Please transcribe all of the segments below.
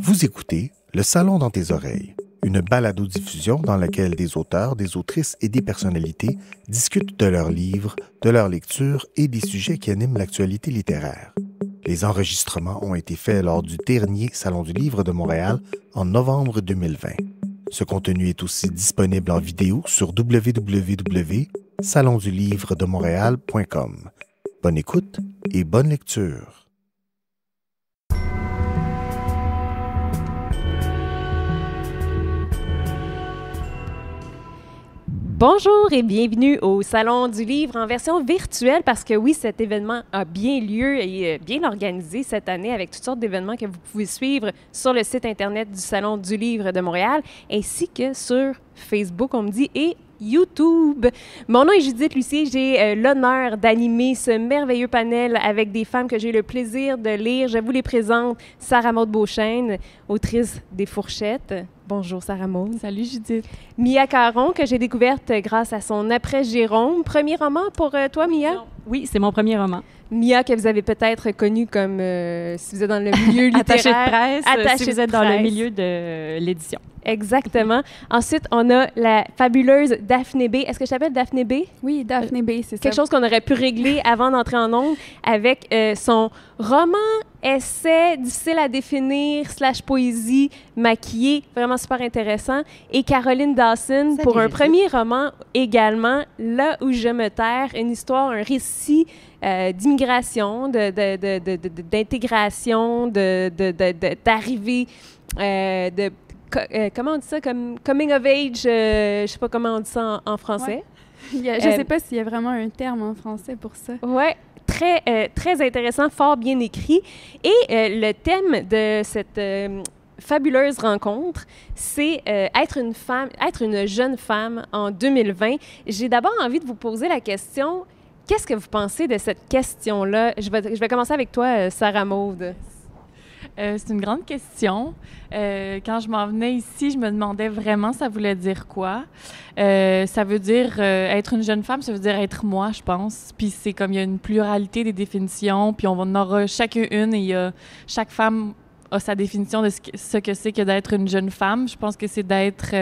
Vous écoutez Le Salon dans tes oreilles, une balado-diffusion dans laquelle des auteurs, des autrices et des personnalités discutent de leurs livres, de leurs lectures et des sujets qui animent l'actualité littéraire. Les enregistrements ont été faits lors du dernier Salon du Livre de Montréal en novembre 2020. Ce contenu est aussi disponible en vidéo sur www.salondulivredemontréal.com. Bonne écoute et bonne lecture. Bonjour et bienvenue au Salon du Livre en version virtuelle parce que oui, cet événement a bien lieu et bien organisé cette année avec toutes sortes d'événements que vous pouvez suivre sur le site Internet du Salon du Livre de Montréal ainsi que sur Facebook, on me dit, et YouTube. Mon nom est Judith Lucier. J'ai l'honneur d'animer ce merveilleux panel avec des femmes que j'ai le plaisir de lire. Je vous les présente. Sarah Maud Beauchesne, autrice des Fourchettes. Bonjour Sarah Maud. Salut Judith. Mia Caron, que j'ai découverte grâce à son Après Jérôme. Premier roman pour toi, Mia? Oui, c'est mon premier roman. Mia, que vous avez peut-être connue comme, si vous êtes dans le milieu littéraire. Attachée de presse, attachée si vous êtes dans le milieu de l'édition. Exactement. Ensuite, on a la fabuleuse Daphné B. Est-ce que je t'appelle Daphné B? Oui, Daphné B, c'est ça. Quelque chose qu'on aurait pu régler avant d'entrer en ondes avec son roman, essai, difficile à définir, / poésie, maquillée, vraiment super intéressant. Et Caroline Dawson pour un premier roman également, Là où je me terre, une histoire, un récit d'immigration, d'intégration, d'arrivée, comment on dit ça? Comme coming of age, je sais pas comment on dit ça en français. Ouais. Je sais pas s'il y a vraiment un terme en français pour ça. Oui, très intéressant, fort bien écrit. Et le thème de cette fabuleuse rencontre, c'est être une jeune femme en 2020. J'ai d'abord envie de vous poser la question, qu'est-ce que vous pensez de cette question-là? Je vais commencer avec toi, Sarah Maud. C'est une grande question. Quand je m'en venais ici, je me demandais vraiment ça voulait dire quoi. Ça veut dire être une jeune femme, ça veut dire être moi, je pense. Puis c'est comme il y a une pluralité des définitions, puis on en aura chacune une et chaque femme a sa définition de ce que c'est que d'être une jeune femme. Je pense que c'est d'être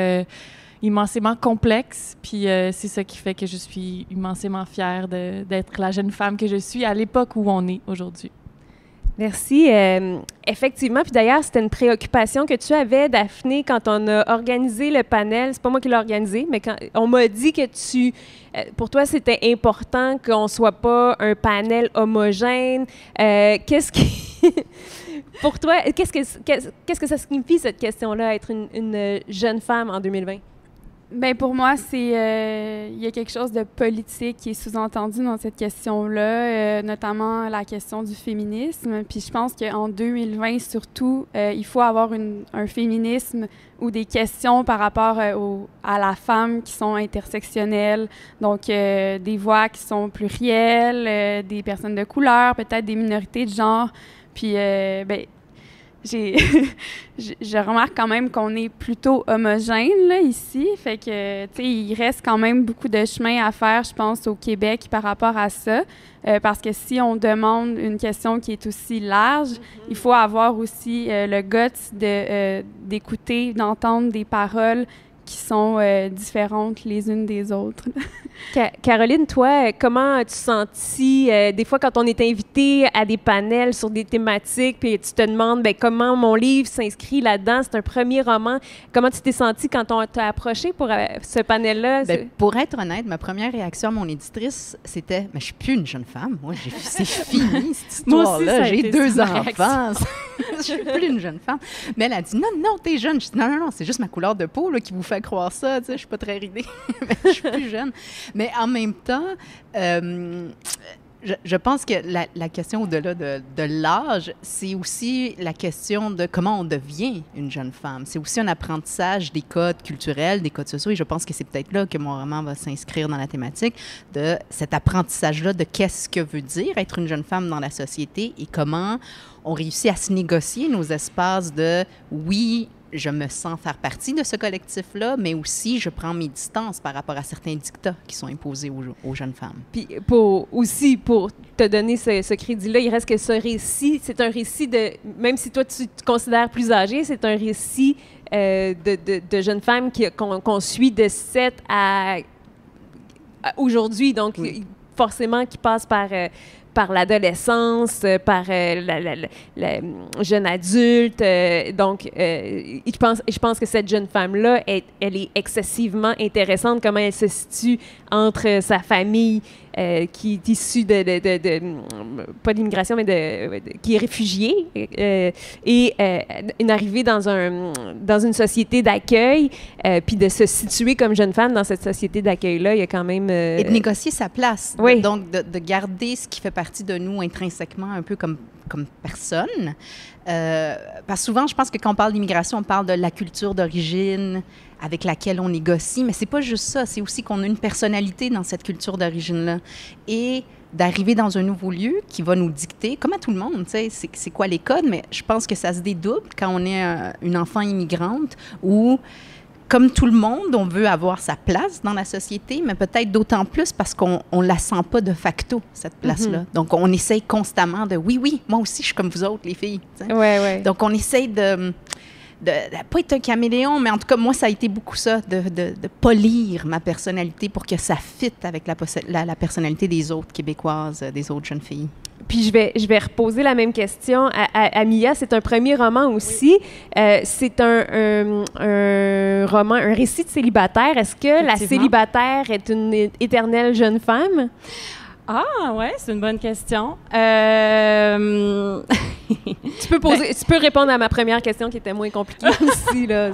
immensément complexe, puis c'est ça qui fait que je suis immensément fière d'être la jeune femme que je suis à l'époque où on est aujourd'hui. Merci. Effectivement, puis d'ailleurs, c'était une préoccupation que tu avais, Daphné, quand on a organisé le panel. C'est pas moi qui l'ai organisé, mais quand on m'a dit que pour toi, c'était important qu'on ne soit pas un panel homogène. Pour toi, qu'est-ce que ça signifie, cette question-là, être une jeune femme en 2020? Bien, pour moi, il y a quelque chose de politique qui est sous-entendu dans cette question-là, notamment la question du féminisme. Puis je pense qu'en 2020, surtout, il faut avoir un féminisme ou des questions par rapport à la femme qui sont intersectionnelles, donc des voix qui sont plurielles, des personnes de couleur, peut-être des minorités de genre. Puis, je remarque quand même qu'on est plutôt homogène là, ici. Fait que, tu sais, il reste quand même beaucoup de chemin à faire, je pense, au Québec par rapport à ça. Parce que si on demande une question qui est aussi large, il faut avoir aussi le guts d'écouter, d'entendre des paroles qui sont différentes les unes des autres. Caroline, toi, comment as-tu senti, des fois, quand on est invité à des panels sur des thématiques, puis tu te demandes comment mon livre s'inscrit là-dedans, c'est un premier roman, comment tu t'es sentie quand on t'a approché pour ce panel-là? Pour être honnête, ma première réaction à mon éditrice, c'était « Mais je suis plus une jeune femme, moi, c'est fini, cette histoire-là, j'ai 2 enfants, je suis plus une jeune femme. » Mais elle a dit « Non, t'es jeune. » Je dis « Non, c'est juste ma couleur de peau là, qui vous fait croire ça, tu sais, je suis pas très ridée, mais je suis plus jeune. » Mais en même temps, je pense que la question au-delà de l'âge, c'est aussi la question de comment on devient une jeune femme. C'est aussi un apprentissage des codes culturels, des codes sociaux, et je pense que c'est peut-être là que mon roman va s'inscrire dans la thématique de cet apprentissage-là de qu'est-ce que veut dire être une jeune femme dans la société et comment on réussit à se négocier nos espaces de oui, je me sens faire partie de ce collectif-là, mais aussi je prends mes distances par rapport à certains dictats qui sont imposés aux jeunes femmes. Puis pour te donner ce crédit-là, il reste que ce récit, c'est un récit de, même si toi tu te considères plus âgée, c'est un récit de jeunes femmes qu'on suit de 7 à aujourd'hui, donc forcément qui passe par l'adolescence, par la jeune adulte. Donc, je pense que cette jeune femme-là, elle est excessivement intéressante, comment elle se situe entre sa famille qui est issue pas d'immigration, mais qui est réfugiée, et une arrivée dans une société d'accueil, puis de se situer comme jeune femme dans cette société d'accueil-là, il y a quand même... Et de négocier sa place. Oui. Donc, de garder ce qui fait partie de nous intrinsèquement, un peu comme personne. Parce que souvent, je pense que quand on parle d'immigration, on parle de la culture d'origine avec laquelle on négocie, mais c'est pas juste ça, c'est aussi qu'on a une personnalité dans cette culture d'origine-là. Et d'arriver dans un nouveau lieu qui va nous dicter, comme à tout le monde, tu sais, c'est quoi les codes, mais je pense que ça se dédouble quand on est une enfant immigrante où, comme tout le monde, on veut avoir sa place dans la société, mais peut-être d'autant plus parce qu'on ne la sent pas de facto, cette place-là. Donc, on essaye constamment de, oui, moi aussi, je suis comme vous autres, les filles. Ouais. Donc, on essaye de pas être un caméléon, mais en tout cas, moi, ça a été beaucoup ça, de polir ma personnalité pour que ça fitte avec la personnalité des autres Québécoises, des autres jeunes filles. Puis je vais reposer la même question à Mia. C'est un premier roman aussi. C'est un roman, un récit de célibataire. Est-ce que la célibataire est une éternelle jeune femme? Ah, ouais, c'est une bonne question. Tu peux répondre à ma première question qui était moins compliquée aussi, là.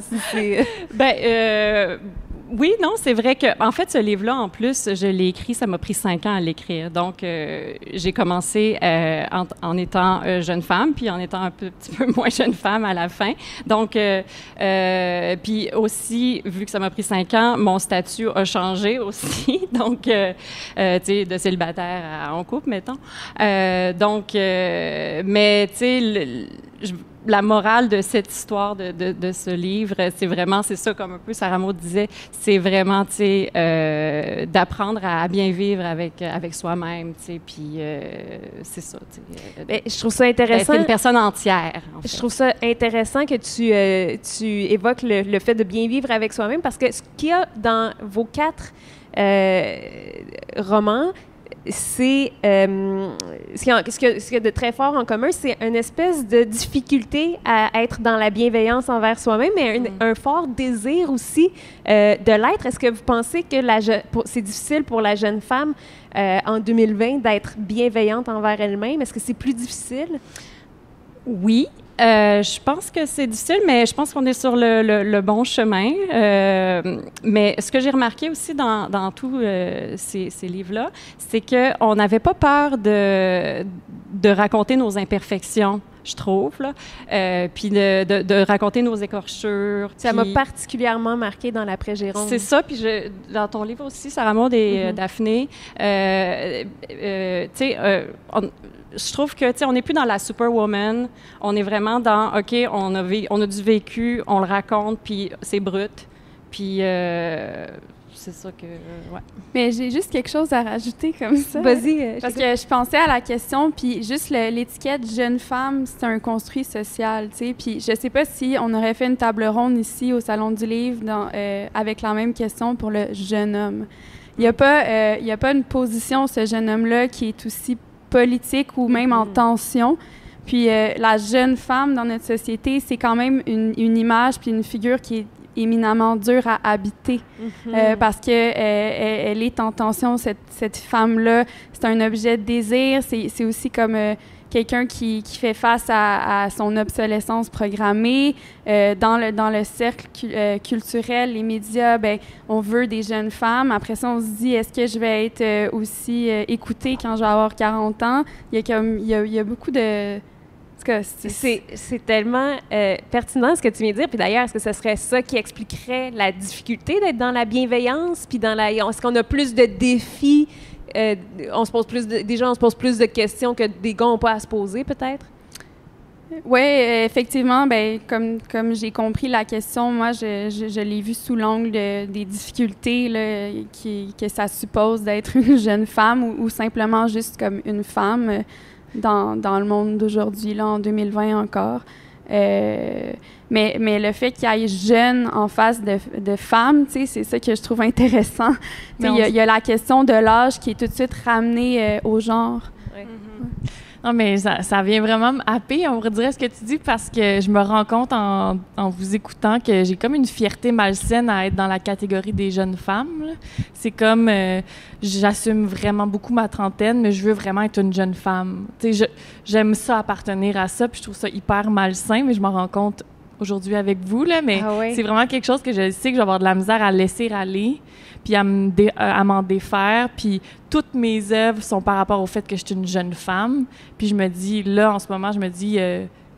Oui, non, c'est vrai que, en fait, ce livre-là, en plus, je l'ai écrit, ça m'a pris 5 ans à l'écrire. Donc, j'ai commencé en étant jeune femme, puis en étant un petit peu moins jeune femme à la fin. Donc, puis aussi, vu que ça m'a pris 5 ans, mon statut a changé aussi. Donc, tu sais, de célibataire à en couple, mettons. Mais, tu sais, la morale de cette histoire de ce livre, c'est ça, comme un peu Sarah Maud disait, c'est vraiment, tu sais, d'apprendre à bien vivre avec soi-même, tu sais, puis c'est ça, tu sais. Je trouve ça intéressant. C'est une personne entière, en fait. Je trouve ça intéressant que tu évoques le fait de bien vivre avec soi-même, parce que ce qu'il y a dans vos 4 romans, c'est ce qu'il y a de très fort en commun, c'est une espèce de difficulté à être dans la bienveillance envers soi-même, mais un fort désir aussi de l'être. Est-ce que vous pensez que c'est difficile pour la jeune femme en 2020 d'être bienveillante envers elle-même? Est-ce que c'est plus difficile? Oui. Je pense que c'est difficile, mais je pense qu'on est sur le bon chemin. Mais ce que j'ai remarqué aussi dans tous ces livres-là, c'est qu'on n'avait pas peur de raconter nos imperfections, je trouve, là. Puis de raconter nos écorchures. Ça m'a particulièrement marqué dans l'après-Jérôme. C'est ça, puis dans ton livre aussi, Sarah Maud et Daphné, tu sais, je trouve que, tu sais, on n'est plus dans la superwoman, on est vraiment dans, OK, on a du vécu, on le raconte, puis c'est brut, puis c'est ça que, ouais. Mais j'ai juste quelque chose à rajouter comme ça. Vas-y. Parce que je pensais à la question, puis juste l'étiquette jeune femme, c'est un construit social, tu sais. Puis je sais pas si on aurait fait une table ronde ici au Salon du Livre avec la même question pour le jeune homme. Il y a pas une position, ce jeune homme-là, qui est aussi politique ou même en tension. Puis la jeune femme dans notre société, c'est quand même une image puis une figure qui est éminemment dure à habiter parce que elle est en tension, cette femme-là. C'est un objet de désir. C'est aussi comme quelqu'un qui fait face à son obsolescence programmée. Dans le cercle culturel, les médias, ben, on veut des jeunes femmes. Après ça, on se dit, est-ce que je vais être aussi écoutée quand je vais avoir 40 ans? Il y a beaucoup de... C'est tellement pertinent ce que tu viens de dire. Puis d'ailleurs, est-ce que ce serait ça qui expliquerait la difficulté d'être dans la bienveillance? Puis est-ce qu'on a plus de défis? On se pose plus de questions que des gars n'ont pas à se poser, peut-être? Oui, effectivement, ben, comme j'ai compris la question, moi, je l'ai vu sous l'angle des difficultés là, que ça suppose d'être une jeune femme ou simplement juste comme une femme dans le monde d'aujourd'hui, là, en 2020 encore. Mais le fait qu'il y ait jeune en face de femmes, c'est ça que je trouve intéressant. Il y a la question de l'âge qui est tout de suite ramenée au genre. Ouais. Non, mais ça vient vraiment me happer, on dirait, ce que tu dis, parce que je me rends compte en vous écoutant que j'ai comme une fierté malsaine à être dans la catégorie des jeunes femmes. Là. C'est comme, j'assume vraiment beaucoup ma trentaine, mais je veux vraiment être une jeune femme. J'aime ça, appartenir à ça, puis je trouve ça hyper malsain, mais je m'en rends compte aujourd'hui avec vous, là, mais c'est vraiment quelque chose que je sais que je vais avoir de la misère à laisser aller, puis à m'en défaire, puis toutes mes œuvres sont par rapport au fait que je suis une jeune femme, puis je me dis, là, en ce moment, je me dis,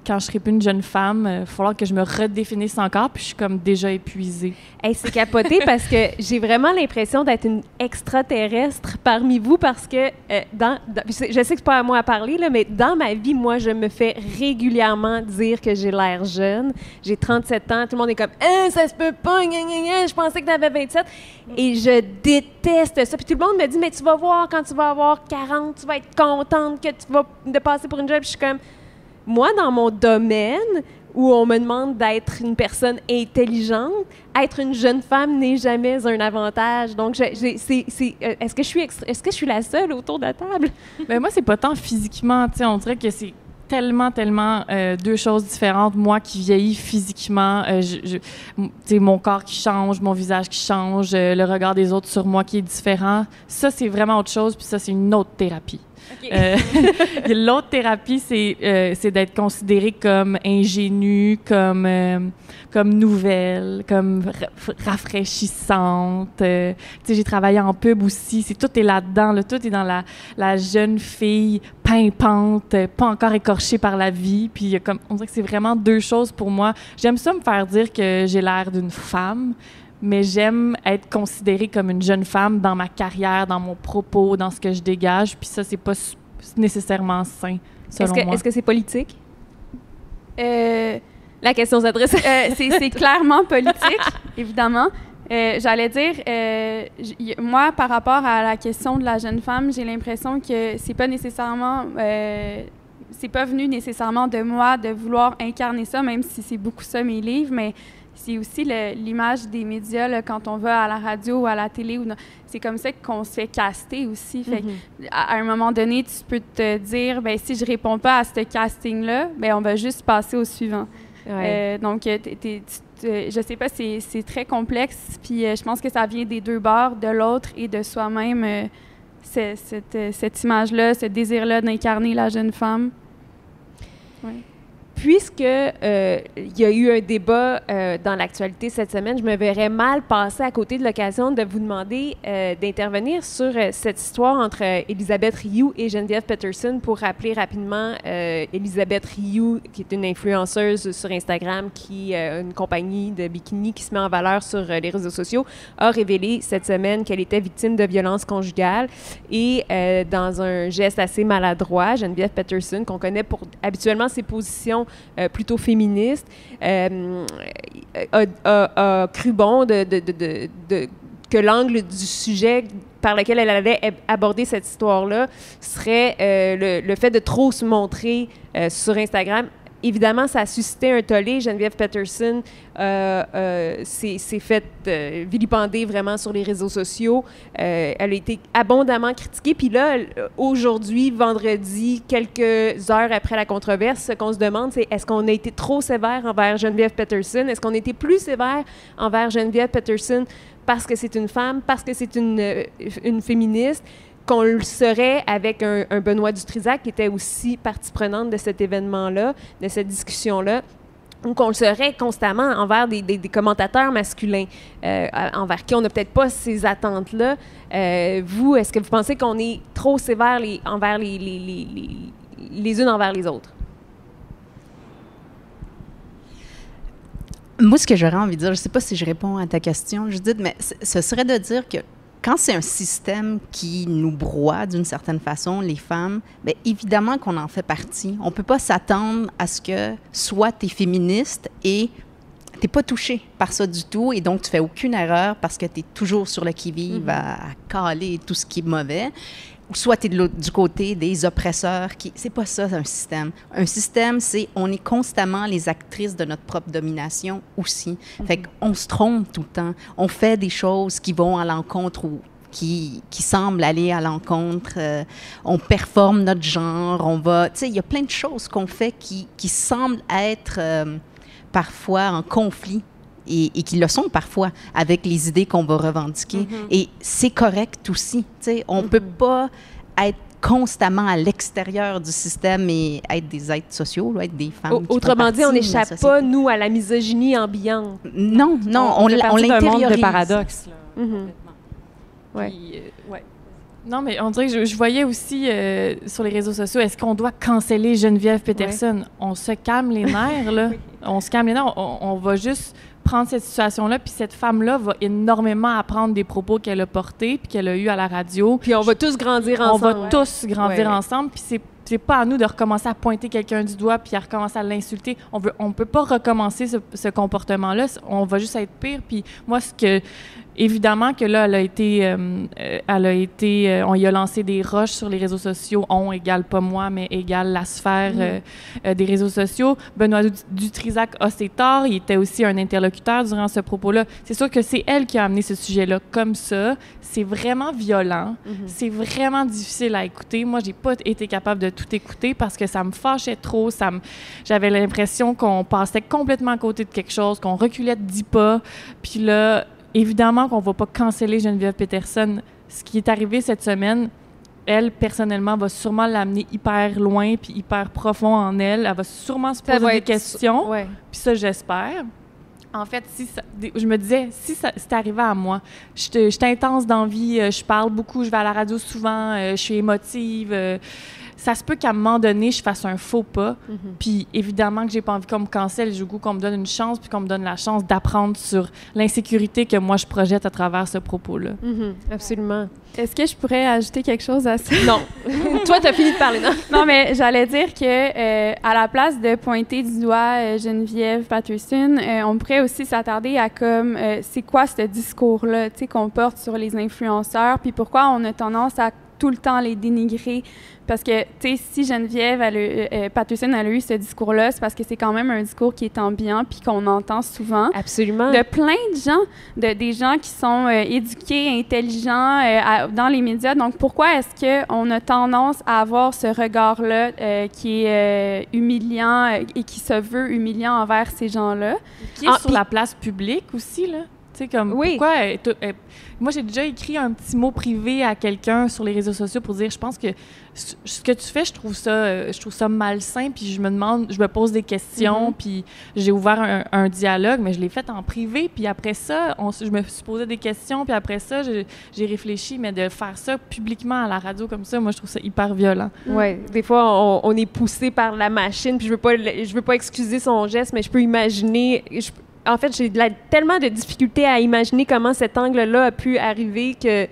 quand je serai plus une jeune femme, il va falloir que je me redéfinisse encore, puis je suis comme déjà épuisée. Hey, c'est capoté parce que j'ai vraiment l'impression d'être une extraterrestre parmi vous parce que, je sais que c'est pas à moi à parler, là, mais dans ma vie, moi, je me fais régulièrement dire que j'ai l'air jeune. J'ai 37 ans, tout le monde est comme « ça se peut pas, je pensais que t'avais 27 ». Et je déteste ça. Puis tout le monde me dit « mais tu vas voir, quand tu vas avoir 40, tu vas être contente que tu vas de passer pour une jeune ». Puis je suis comme... Moi, dans mon domaine, où on me demande d'être une personne intelligente, être une jeune femme n'est jamais un avantage. Donc, est-ce que je suis la seule autour de la table? Ben moi, c'est pas tant physiquement. On dirait que c'est tellement deux choses différentes. Moi qui vieillis physiquement, mon corps qui change, mon visage qui change, le regard des autres sur moi qui est différent. Ça, c'est vraiment autre chose, puis ça, c'est une autre thérapie. Okay. L'autre thérapie, c'est d'être considérée comme ingénue, comme nouvelle, comme rafraîchissante. J'ai travaillé en pub aussi. Tout est là-dedans. Là, tout est dans la jeune fille pimpante, pas encore écorchée par la vie. Puis on dirait que c'est vraiment deux choses pour moi. J'aime ça me faire dire que j'ai l'air d'une femme, mais j'aime être considérée comme une jeune femme dans ma carrière, dans mon propos, dans ce que je dégage. Puis ça, c'est pas nécessairement sain, selon moi. Est-ce que c'est politique? La question s'adresse... c'est clairement politique, évidemment. J'allais dire, moi, par rapport à la question de la jeune femme, j'ai l'impression que c'est pas nécessairement... c'est pas venu nécessairement de moi de vouloir incarner ça, même si c'est beaucoup ça mes livres, mais... C'est aussi l'image des médias, là, quand on va à la radio ou à la télé. C'est comme ça qu'on se fait caster aussi. Fait à un moment donné, tu peux te dire, ben si je réponds pas à ce casting-là, ben on va juste passer au suivant. Ouais. Donc, je sais pas, c'est très complexe. Puis je pense que ça vient des deux bords, de l'autre et de soi-même, cette image-là, ce désir-là d'incarner la jeune femme. Ouais. Puisque il y a eu un débat dans l'actualité cette semaine, je me verrais mal passer à côté de l'occasion de vous demander d'intervenir sur cette histoire entre Elisabeth Rioux et Geneviève Peterson pour rappeler rapidement Elisabeth Rioux, qui est une influenceuse sur Instagram, qui a une compagnie de bikini qui se met en valeur sur les réseaux sociaux, a révélé cette semaine qu'elle était victime de violences conjugales et dans un geste assez maladroit, Geneviève Peterson, qu'on connaît pour habituellement ses positions plutôt féministe, a cru bon que l'angle du sujet par lequel elle allait aborder cette histoire-là serait le fait de trop se montrer sur Instagram. Évidemment, ça a suscité un tollé. Geneviève Peterson s'est faite vilipender vraiment sur les réseaux sociaux. Elle a été abondamment critiquée. Puis là, aujourd'hui, vendredi, quelques heures après la controverse, ce qu'on se demande, c'est est-ce qu'on a été trop sévère envers Geneviève Peterson? Est-ce qu'on a été plus sévère envers Geneviève Peterson parce que c'est une femme, parce que c'est une féministe? Qu'on le serait avec un Benoît Dutrisac qui était aussi partie prenante de cet événement-là, de cette discussion-là, ou qu'on le serait constamment envers des commentateurs masculins, envers qui on n'a peut-être pas ces attentes-là. Vous, est-ce que vous pensez qu'on est trop sévère envers les unes envers les autres? Moi, ce que j'aurais envie de dire, je ne sais pas si je réponds à ta question, Judith, mais ce serait de dire que quand c'est un système qui nous broie d'une certaine façon, les femmes, bien, évidemment qu'on en fait partie. On ne peut pas s'attendre à ce que soit tu es féministe et tu n'es pas touchée par ça du tout et donc tu fais aucune erreur parce que tu es toujours sur le qui-vive à caler tout ce qui est mauvais. Ou soit tu es du côté des oppresseurs. C'est pas ça, un système. Un système, c'est on est constamment les actrices de notre propre domination aussi. Fait qu'on se trompe tout le temps. On fait des choses qui vont à l'encontre ou qui semblent aller à l'encontre. On performe notre genre. On va... Tu sais, il y a plein de choses qu'on fait qui semblent être parfois en conflit. Et qui le sont parfois avec les idées qu'on va revendiquer. Et c'est correct aussi. On ne peut pas être constamment à l'extérieur du système et être des êtres sociaux, être des femmes. Autrement dit, on n'échappe pas, nous, à la misogynie ambiante. Non, on l'intériorise. Un monde de paradoxes. Ouais. Puis, ouais. Non, mais on dirait que je voyais aussi sur les réseaux sociaux, est-ce qu'on doit canceller Geneviève Peterson? Ouais. On se calme les nerfs, là. On se calme les nerfs. On va juste prendre cette situation-là, puis cette femme-là va énormément apprendre des propos qu'elle a portés, puis qu'elle a eus à la radio. Puis on va tous grandir ensemble. On va tous grandir ensemble, puis c'est pas à nous de recommencer à pointer quelqu'un du doigt puis à recommencer à l'insulter. On peut pas recommencer ce comportement-là. On va juste être pire. Puis moi, évidemment que là, on y a lancé des roches sur les réseaux sociaux. On égale pas moi, mais égale la sphère des réseaux sociaux. Benoît Dutrisac a ses torts. Il était aussi un interlocuteur durant ce propos-là. C'est sûr que c'est elle qui a amené ce sujet-là comme ça. C'est vraiment violent. C'est vraiment difficile à écouter. Moi, j'ai pas été capable de tout écouter parce que ça me fâchait trop. J'avais l'impression qu'on passait complètement à côté de quelque chose, qu'on reculait de 10 pas. Puis là, évidemment qu'on ne va pas canceller Geneviève Peterson. Ce qui est arrivé cette semaine, elle, personnellement, va sûrement l'amener hyper loin puis hyper profond en elle. Elle va sûrement se poser des questions. Puis ça, j'espère. En fait, je me disais, si c'était arrivé à moi, je suis intense d'envie, je parle beaucoup, je vais à la radio souvent, je suis émotive. Ça se peut qu'à un moment donné, je fasse un faux pas. Puis évidemment que j'ai pas envie qu'on me cancelle, j'ai le goût qu'on me donne une chance, puis qu'on me donne la chance d'apprendre sur l'insécurité que moi je projette à travers ce propos-là. Absolument. Est-ce que je pourrais ajouter quelque chose à ça? Non. Toi, tu as fini de parler, non? Non, mais j'allais dire que à la place de pointer du doigt Geneviève Peterson, on pourrait aussi s'attarder à comme c'est quoi ce discours-là, tu sais, qu'on porte sur les influenceurs, puis pourquoi on a tendance à tout le temps les dénigrer. Parce que, tu sais, si Geneviève Peterson a eu ce discours-là, c'est parce que c'est quand même un discours qui est ambiant puis qu'on entend souvent. Absolument. De plein de gens, des gens qui sont éduqués, intelligents dans les médias. Donc, pourquoi est-ce qu'on a tendance à avoir ce regard-là qui est humiliant et qui se veut humiliant envers ces gens-là? Qui est sur la place publique aussi, là? Tu sais, comme, pourquoi... moi, j'ai déjà écrit un petit mot privé à quelqu'un sur les réseaux sociaux pour dire, je pense que ce que tu fais, je trouve ça malsain, puis je me pose des questions, puis j'ai ouvert un dialogue, mais je l'ai fait en privé, puis après ça, je me suis posé des questions, puis après ça, j'ai réfléchi, mais de faire ça publiquement à la radio comme ça, moi, je trouve ça hyper violent. Oui, des fois, on est poussé par la machine, puis je veux pas excuser son geste, mais je peux imaginer... En fait, j'ai tellement de difficultés à imaginer comment cet angle-là a pu arriver que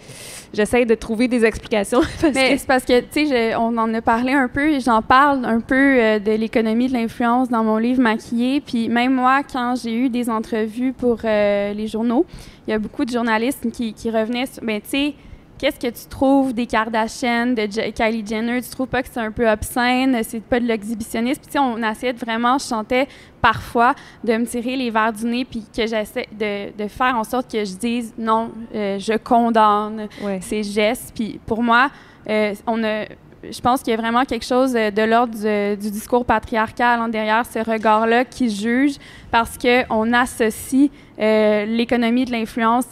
j'essaie de trouver des explications. C'est parce que, tu sais, on en a parlé un peu, et j'en parle un peu de l'économie de l'influence dans mon livre Maquillée. Puis même moi, quand j'ai eu des entrevues pour les journaux, il y a beaucoup de journalistes qui revenaient sur, ben, tu sais, qu'est-ce que tu trouves des Kardashian, de Kylie Jenner? Tu trouves pas que c'est un peu obscène? C'est pas de l'exhibitionnisme? Puis, tu sais, on essayait vraiment, je chantais parfois de me tirer les verres du nez, puis que j'essaie de faire en sorte que je dise non, je condamne ces gestes. Puis pour moi, je pense qu'il y a vraiment quelque chose de l'ordre du discours patriarcal en derrière ce regard-là qui juge parce qu'on associe l'économie de l'influence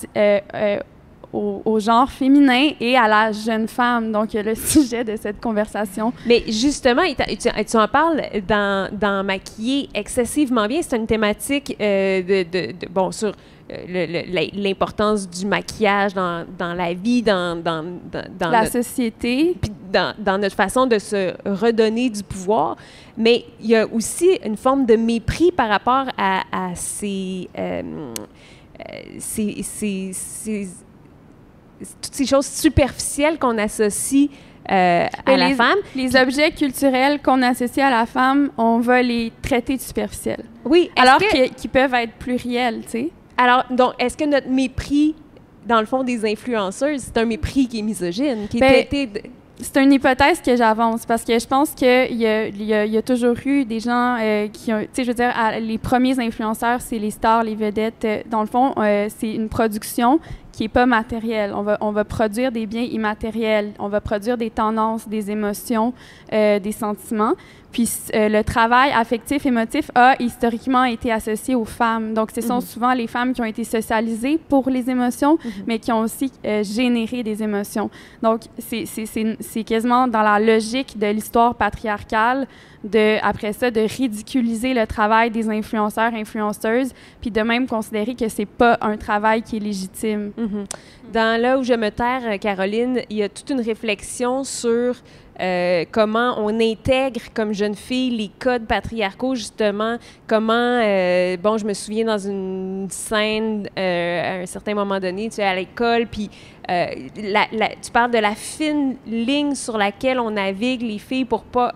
au genre féminin et à la jeune femme, donc le sujet de cette conversation. Mais justement, tu en parles dans Maquillée excessivement bien. C'est une thématique sur l'importance du maquillage dans la vie, dans la société, puis dans notre façon de se redonner du pouvoir. Mais il y a aussi une forme de mépris par rapport à ces toutes ces choses superficielles qu'on associe à la femme. Les objets culturels qu'on associe à la femme, on va les traiter de superficiels. Oui, alors qu'ils peuvent être pluriels, tu sais. Alors, donc, est-ce que notre mépris, dans le fond, des influenceuses, c'est un mépris qui est misogyne, qui est traité de... C'est une hypothèse que j'avance parce que je pense qu'il y a toujours eu des gens qui ont... Tu sais, je veux dire, les premiers influenceurs, c'est les stars, les vedettes. Dans le fond, c'est une production qui n'est pas matérielle. On va produire des biens immatériels. On va produire des tendances, des émotions, des sentiments. Puis le travail affectif, émotif a historiquement été associé aux femmes. Donc, ce sont souvent les femmes qui ont été socialisées pour les émotions, mais qui ont aussi généré des émotions. Donc, c'est quasiment dans la logique de l'histoire patriarcale, après ça, de ridiculiser le travail des influenceurs, influenceuses, puis de même considérer que c'est pas un travail qui est légitime. Dans Là où je me terre, Caroline, il y a toute une réflexion sur comment on intègre comme jeune fille les codes patriarcaux, justement, comment, bon, je me souviens dans une scène à un certain moment donné, tu es à l'école, puis tu parles de la fine ligne sur laquelle on navigue les filles pour pas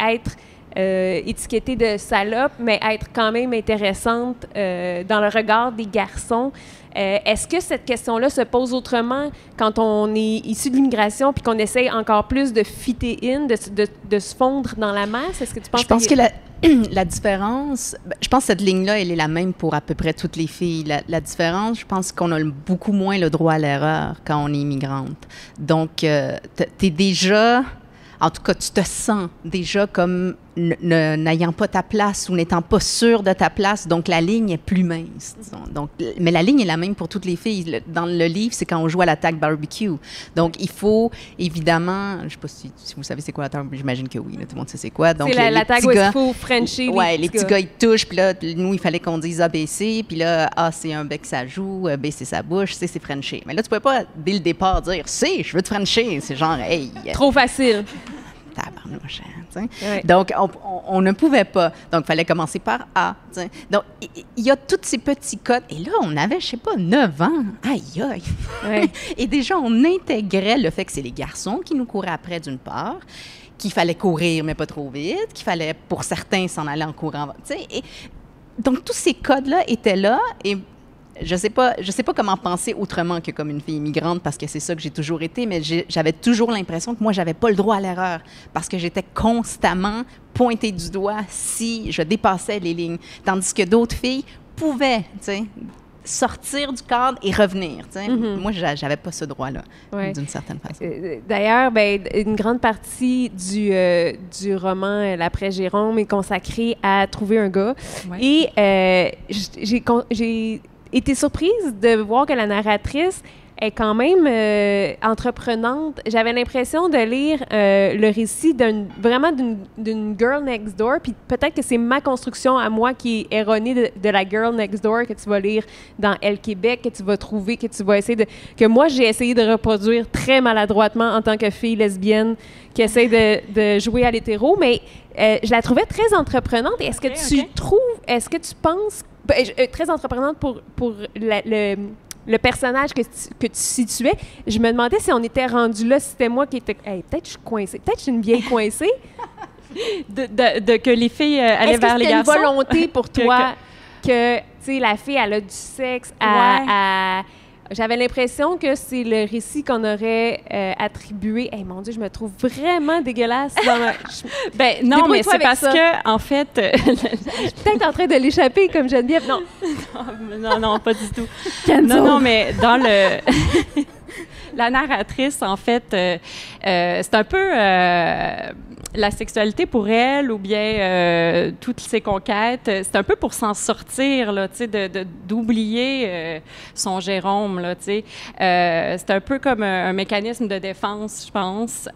être étiquetée de salope, mais être quand même intéressante dans le regard des garçons. Est-ce que cette question-là se pose autrement quand on est issu de l'immigration puis qu'on essaye encore plus de fitter in, de se fondre dans la masse? Est-ce que tu penses Je pense que la différence, je pense que cette ligne-là, elle est la même pour à peu près toutes les filles. La différence, je pense qu'on a beaucoup moins le droit à l'erreur quand on est immigrante. Donc, t'es déjà... En tout cas, tu te sens déjà comme n'ayant pas ta place ou n'étant pas sûre de ta place. Donc, la ligne est plus mince. Donc, mais la ligne est la même pour toutes les filles. Dans le livre, c'est quand on joue à l'attaque barbecue. Donc, il faut évidemment... Je ne sais pas si vous savez c'est quoi l'attaque. J'imagine que oui. Là, tout le monde sait c'est quoi. Donc, c'est l'attaque où il faut frencher les petits gars, ils touchent. Puis là, nous, il fallait qu'on dise ABC. Puis là, A, c'est un bec, ça joue. B, c'est sa bouche. C, c'est frencher. Mais là, tu ne pouvais pas, dès le départ, dire C, je veux te frencher. C'est genre, hey... Trop facile. Tabarnouche, ouais. Donc, on ne pouvait pas. Donc, il fallait commencer par A. T'sais. Donc, il y a tous ces petits codes. Et là, on avait, je sais pas, 9 ans. Aïe, aïe. Ouais. Et déjà, on intégrait le fait que c'est les garçons qui nous couraient après, d'une part, qu'il fallait courir, mais pas trop vite, qu'il fallait, pour certains, s'en aller en courant. Et donc, tous ces codes-là étaient là. Et je sais pas comment penser autrement que comme une fille immigrante, parce que c'est ça que j'ai toujours été, mais j'avais toujours l'impression que moi, j'avais pas le droit à l'erreur, parce que j'étais constamment pointée du doigt si je dépassais les lignes. Tandis que d'autres filles pouvaient, tu sais, sortir du cadre et revenir. Moi, j'avais pas ce droit-là, d'une certaine façon. D'ailleurs, une grande partie du roman L'après-Jérôme est consacrée à trouver un gars. Ouais. Et j'ai été surprise de voir que la narratrice est quand même entreprenante. J'avais l'impression de lire le récit vraiment d'une girl next door, puis peut-être que c'est ma construction à moi qui est erronée de la girl next door que tu vas lire dans Elle Québec, que tu vas trouver, que tu vas essayer que moi j'ai essayé de reproduire très maladroitement en tant que fille lesbienne qui essaie de jouer à l'hétéro, mais je la trouvais très entreprenante. Est-ce que est-ce que tu penses très entreprenante pour le personnage que tu situais. Je me demandais si on était rendu là, si c'était moi qui étais... Hey, peut-être je suis coincée. Peut-être que je suis une vieille coincée. Que les filles allaient vers les garçons. Est-ce que c'était une volonté pour toi que tu sais, la fille, elle a du sexe J'avais l'impression que c'est le récit qu'on aurait attribué. Hey, mon Dieu, je me trouve vraiment dégueulasse. Non, mais c'est parce que, en fait... je suis peut-être en train de l'échapper comme Geneviève. Non. non, pas du tout. Non, mais dans le... La narratrice, en fait, c'est un peu... la sexualité pour elle, ou bien toutes ses conquêtes, c'est un peu pour s'en sortir, là, tu sais, d'oublier son Jérôme, là, tu sais. C'est un peu comme un mécanisme de défense, je pense.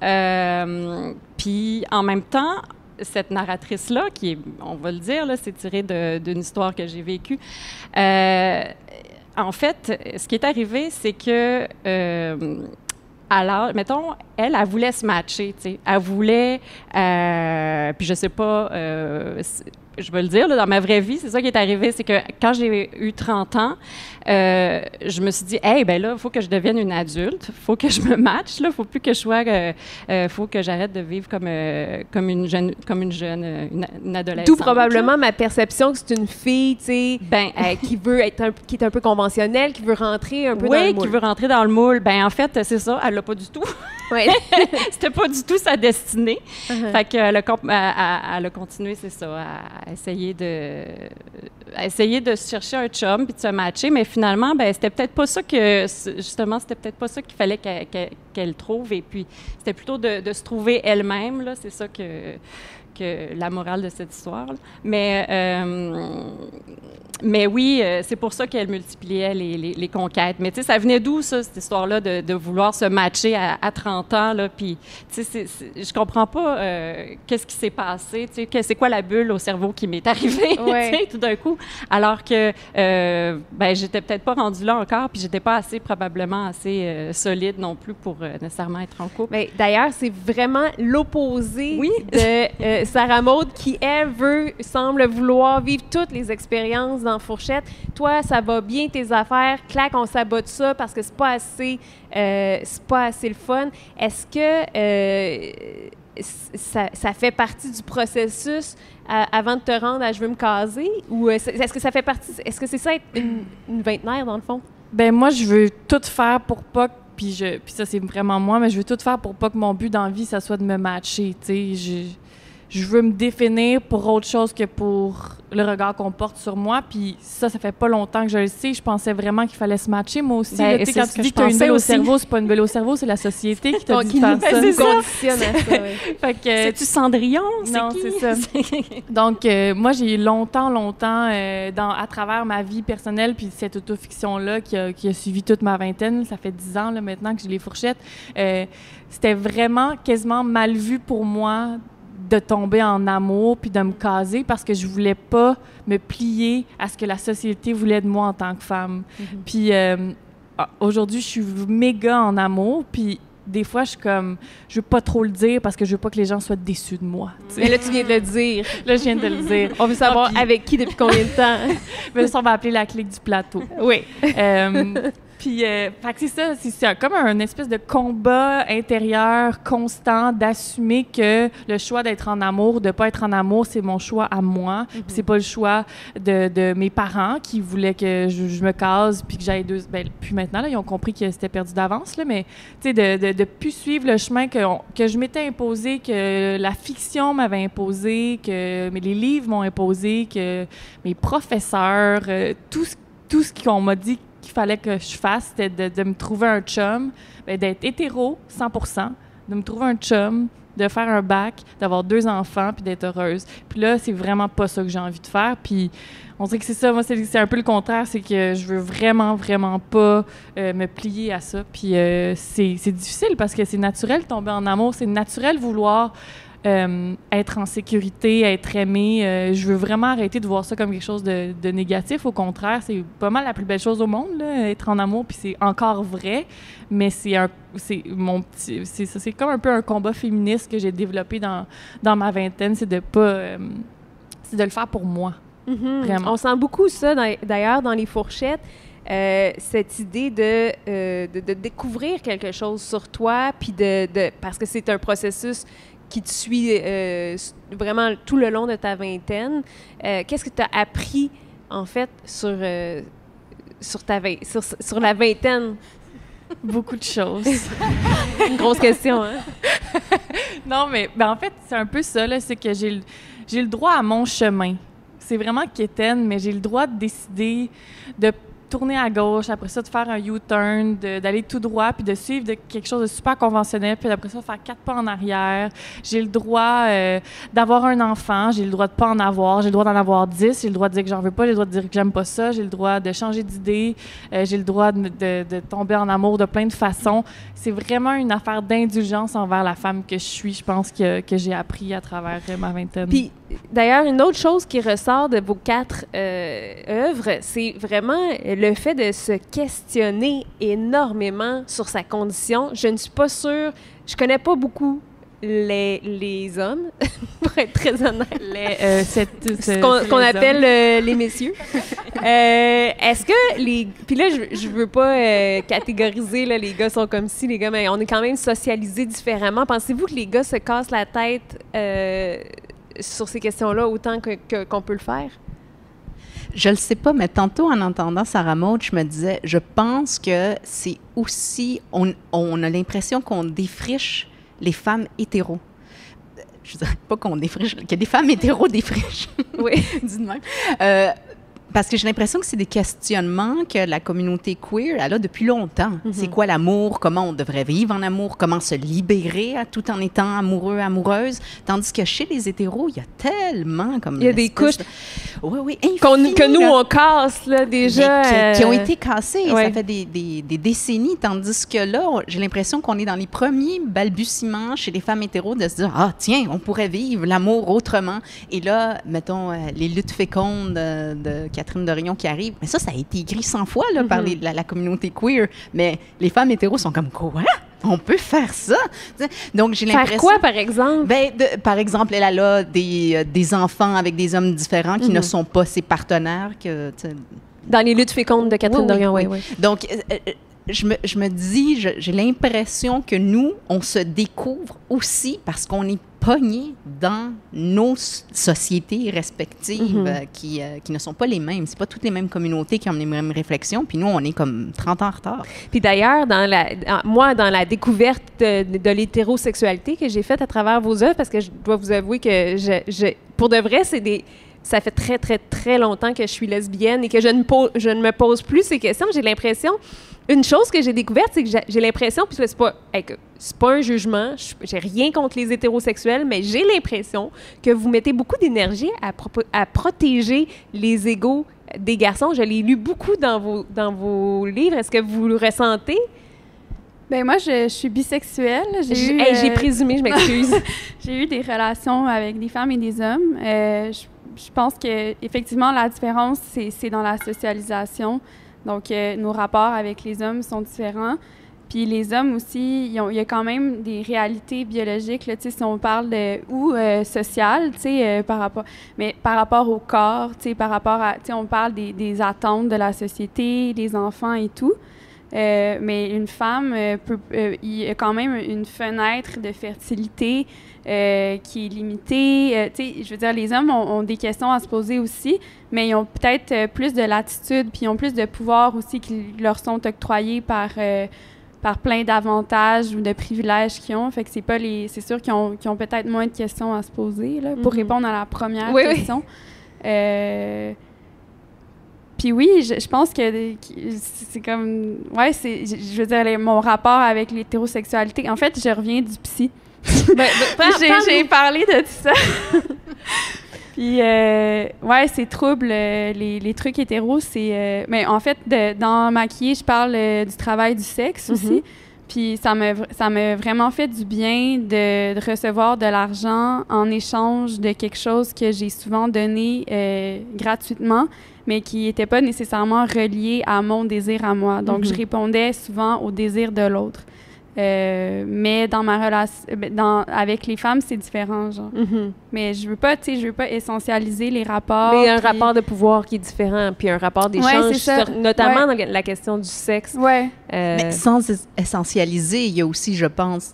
Puis, en même temps, cette narratrice-là, qui est, on va le dire, là, c'est tiré d'une histoire que j'ai vécue. En fait, ce qui est arrivé, c'est que... alors, mettons, elle voulait se matcher, tu sais. Elle voulait, puis je sais pas, je vais le dire, là, dans ma vraie vie, c'est ça qui est arrivé, c'est que quand j'ai eu 30 ans, je me suis dit, hey, ben là, il faut que je devienne une adulte, il faut que je me matche, il ne faut plus que je sois, faut que j'arrête de vivre comme une jeune, une adolescente. D'où probablement ma perception que c'est une fille, tu sais, qui est un peu conventionnelle, qui veut rentrer un peu dans le moule. Oui, qui veut rentrer dans le moule. Ben en fait, c'est ça, elle l'a pas du tout. Ouais. C'était pas du tout sa destinée. Fait qu'elle a continué, c'est ça, à essayer de se chercher un chum puis de se matcher, mais finalement, ben c'était peut-être pas ça qu'il fallait qu'elle trouve, et puis c'était plutôt de se trouver elle-même, là, c'est ça que la morale de cette histoire, là. Mais oui, c'est pour ça qu'elle multipliait les conquêtes. Mais tu sais, ça venait d'où, ça, cette histoire-là de vouloir se matcher à 30 ans, là? Puis, tu sais, je comprends pas qu'est-ce qui s'est passé, tu sais, c'est quoi la bulle au cerveau qui m'est arrivée, tu sais, tout d'un coup, alors que, j'étais peut-être pas rendue là encore, puis j'étais pas probablement assez solide non plus pour nécessairement être en couple. Mais d'ailleurs, c'est vraiment l'opposé de Sarah Maud qui, elle, semble vouloir vivre toutes les expériences dans Fourchette. Toi, ça va bien tes affaires, clac, on sabote ça parce que c'est pas assez le fun. Est-ce que ça fait partie du processus avant de te rendre à « je veux me caser » ou est-ce que ça fait partie, est-ce que c'est ça être une vingtenaire dans le fond? Ben moi, je veux tout faire pour pas que, puis ça c'est vraiment moi, mais je veux tout faire pour pas que mon but dans la vie, ça soit de me matcher, tu sais. Je veux me définir pour autre chose que pour le regard qu'on porte sur moi. Puis ça fait pas longtemps que je le sais. Je pensais vraiment qu'il fallait se matcher, moi aussi. Ben, là, quand tu dis que tu as une bulle au cerveau, c'est pas une bulle au cerveau, c'est la société qui t'a dit de faire ça. C'est ça. Conditionne à ça, oui. C'est-tu Cendrillon? Non, c'est ça. Donc, moi, j'ai eu longtemps, à travers ma vie personnelle, puis cette autofiction-là qui a suivi toute ma vingtaine, ça fait 10 ans là, maintenant que j'ai les fourchettes, c'était vraiment quasiment mal vu pour moi de tomber en amour puis de me caser parce que je voulais pas me plier à ce que la société voulait de moi en tant que femme. Puis aujourd'hui, je suis méga en amour, puis des fois, je suis comme, je veux pas trop le dire parce que je veux pas que les gens soient déçus de moi. T'sais. Mais là, tu viens de le dire. Là, je viens de le dire. On veut savoir avec qui, depuis combien de temps. Mais ça, on va appeler la clique du plateau. Oui. Puis, c'est ça, c'est comme un espèce de combat intérieur constant d'assumer que le choix d'être en amour, de pas être en amour, c'est mon choix à moi. Puis c'est pas le choix de mes parents qui voulaient que je me case puis que j'aille puis maintenant, là, ils ont compris que c'était perdu d'avance, là, mais tu sais, de plus suivre le chemin que je m'étais imposé, que la fiction m'avait imposé, que les livres m'ont imposé, que mes professeurs, tout ce qu'on m'a dit qu'il fallait que je fasse, c'était de me trouver un chum, d'être hétéro 100%, de me trouver un chum, de faire un bac, d'avoir 2 enfants, puis d'être heureuse. Puis là, c'est vraiment pas ça que j'ai envie de faire. Puis on dirait que c'est ça, moi, c'est un peu le contraire, c'est que je veux vraiment, vraiment pas me plier à ça. Puis c'est difficile parce que c'est naturel de tomber en amour, c'est naturel vouloir être en sécurité, être aimé. Je veux vraiment arrêter de voir ça comme quelque chose de négatif. Au contraire, c'est pas mal la plus belle chose au monde, là, être en amour, puis c'est encore vrai. Mais c'est comme un peu un combat féministe que j'ai développé dans ma vingtaine, c'est de le faire pour moi. Vraiment. On sent beaucoup ça, d'ailleurs, dans les fourchettes. Cette idée de découvrir quelque chose sur toi, puis parce que c'est un processus qui te suit vraiment tout le long de ta vingtaine. Qu'est-ce que tu as appris, en fait, sur la vingtaine? Beaucoup de choses. Une grosse question, hein? Non, mais en fait, c'est un peu ça, là, c'est que j'ai le droit à mon chemin. C'est vraiment quétaine, mais j'ai le droit de décider de tourner à gauche, après ça de faire un U-turn, d'aller tout droit, puis de suivre quelque chose de super conventionnel, puis après ça de faire 4 pas en arrière. J'ai le droit d'avoir un enfant, j'ai le droit de pas en avoir, j'ai le droit d'en avoir 10, j'ai le droit de dire que j'en veux pas, j'ai le droit de dire que j'aime pas ça, j'ai le droit de changer d'idée, j'ai le droit de tomber en amour de plein de façons. C'est vraiment une affaire d'indulgence envers la femme que je suis, je pense, que j'ai appris à travers ma vingtaine. Puis, d'ailleurs, une autre chose qui ressort de vos 4 œuvres, c'est vraiment le fait de se questionner énormément sur sa condition. Je ne suis pas sûre, je connais pas beaucoup les hommes, pour être très honnête. Ce qu'on appelle les messieurs. Est-ce que les... Puis là, je veux pas catégoriser, là, les gars sont comme ci, les gars, mais on est quand même socialisés différemment. Pensez-vous que les gars se cassent la tête sur ces questions-là autant qu'on peut le faire? Je le sais pas, mais tantôt, en entendant Sarah Maud, je me disais, je pense que c'est aussi... On a l'impression qu'on défriche les femmes hétéros. Je dirais pas qu'on défriche, que des femmes hétéros défrichent. Oui. Dis de même. Parce que j'ai l'impression que c'est des questionnements que la communauté queer elle a depuis longtemps. C'est quoi l'amour? Comment on devrait vivre en amour? Comment se libérer tout en étant amoureux, amoureuse? Tandis que chez les hétéros, il y a tellement comme... Il y a des couches oui, que nous, on casse là, déjà. Qui ont été cassées. Ouais. Ça fait des décennies. Tandis que là, j'ai l'impression qu'on est dans les premiers balbutiements chez les femmes hétéros de se dire « Ah, tiens, on pourrait vivre l'amour autrement. » Et là, mettons, les luttes fécondes de Catherine Dorion qui arrive. Mais ça a été écrit 100 fois là, par la communauté queer. Mais les femmes hétéros sont comme quoi? On peut faire ça? Donc, j'ai l'impression... Faire quoi, par exemple? Par exemple, elle a des enfants avec des hommes différents qui ne sont pas ses partenaires. Dans les luttes fécondes de Catherine Dorion, oui. Donc, je me dis, j'ai l'impression que nous, on se découvre aussi parce qu'on est pognés dans nos sociétés respectives qui ne sont pas les mêmes. C'est pas toutes les mêmes communautés qui ont les mêmes réflexions, puis nous, on est comme 30 ans en retard. Puis d'ailleurs, dans la découverte de l'hétérosexualité que j'ai faite à travers vos œuvres, parce que je dois vous avouer que pour de vrai, ça fait très, très, très longtemps que je suis lesbienne et que je ne me pose plus ces questions. J'ai l'impression... Une chose que j'ai découverte, c'est que j'ai l'impression, puis c'est pas un jugement, j'ai rien contre les hétérosexuels, mais j'ai l'impression que vous mettez beaucoup d'énergie à protéger les égos des garçons. Je l'ai lu beaucoup dans vos livres. Est-ce que vous le ressentez? Ben moi, je suis bisexuelle. J'ai présumé, je m'excuse. J'ai eu des relations avec des femmes et des hommes. Je pense que effectivement la différence, c'est dans la socialisation. Donc, nos rapports avec les hommes sont différents. Puis les hommes aussi, il y a quand même des réalités biologiques, là, si on parle sociales, par rapport au corps, par rapport à, on parle des attentes de la société, des enfants et tout. Mais une femme, il y a quand même une fenêtre de fertilité qui est limitée. Je veux dire, les hommes ont des questions à se poser aussi, mais ils ont peut-être plus de latitude, puis ils ont plus de pouvoir aussi qui leur sont octroyés par plein d'avantages ou de privilèges qu'ils ont. Fait que c'est sûr qu'ils ont peut-être moins de questions à se poser, là, pour répondre à la première question. Puis oui, je pense que c'est comme... Ouais, je veux dire, mon rapport avec l'hétérosexualité... En fait, je reviens du psy. J'ai parlé de tout ça. Puis, ouais, c'est trouble, les trucs hétéros, c'est... mais en fait, dans Maquillée, je parle du travail du sexe aussi. Puis ça m'a vraiment fait du bien de recevoir de l'argent en échange de quelque chose que j'ai souvent donné gratuitement, mais qui n'était pas nécessairement relié à mon désir à moi. Donc, je répondais souvent au désir de l'autre. Mais dans ma relation, avec les femmes, c'est différent, genre. Mais je veux pas essentialiser les rapports. Mais un rapport de pouvoir qui est différent, puis un rapport d'échange, notamment dans la question du sexe. Ouais. Mais sans essentialiser, il y a aussi, je pense,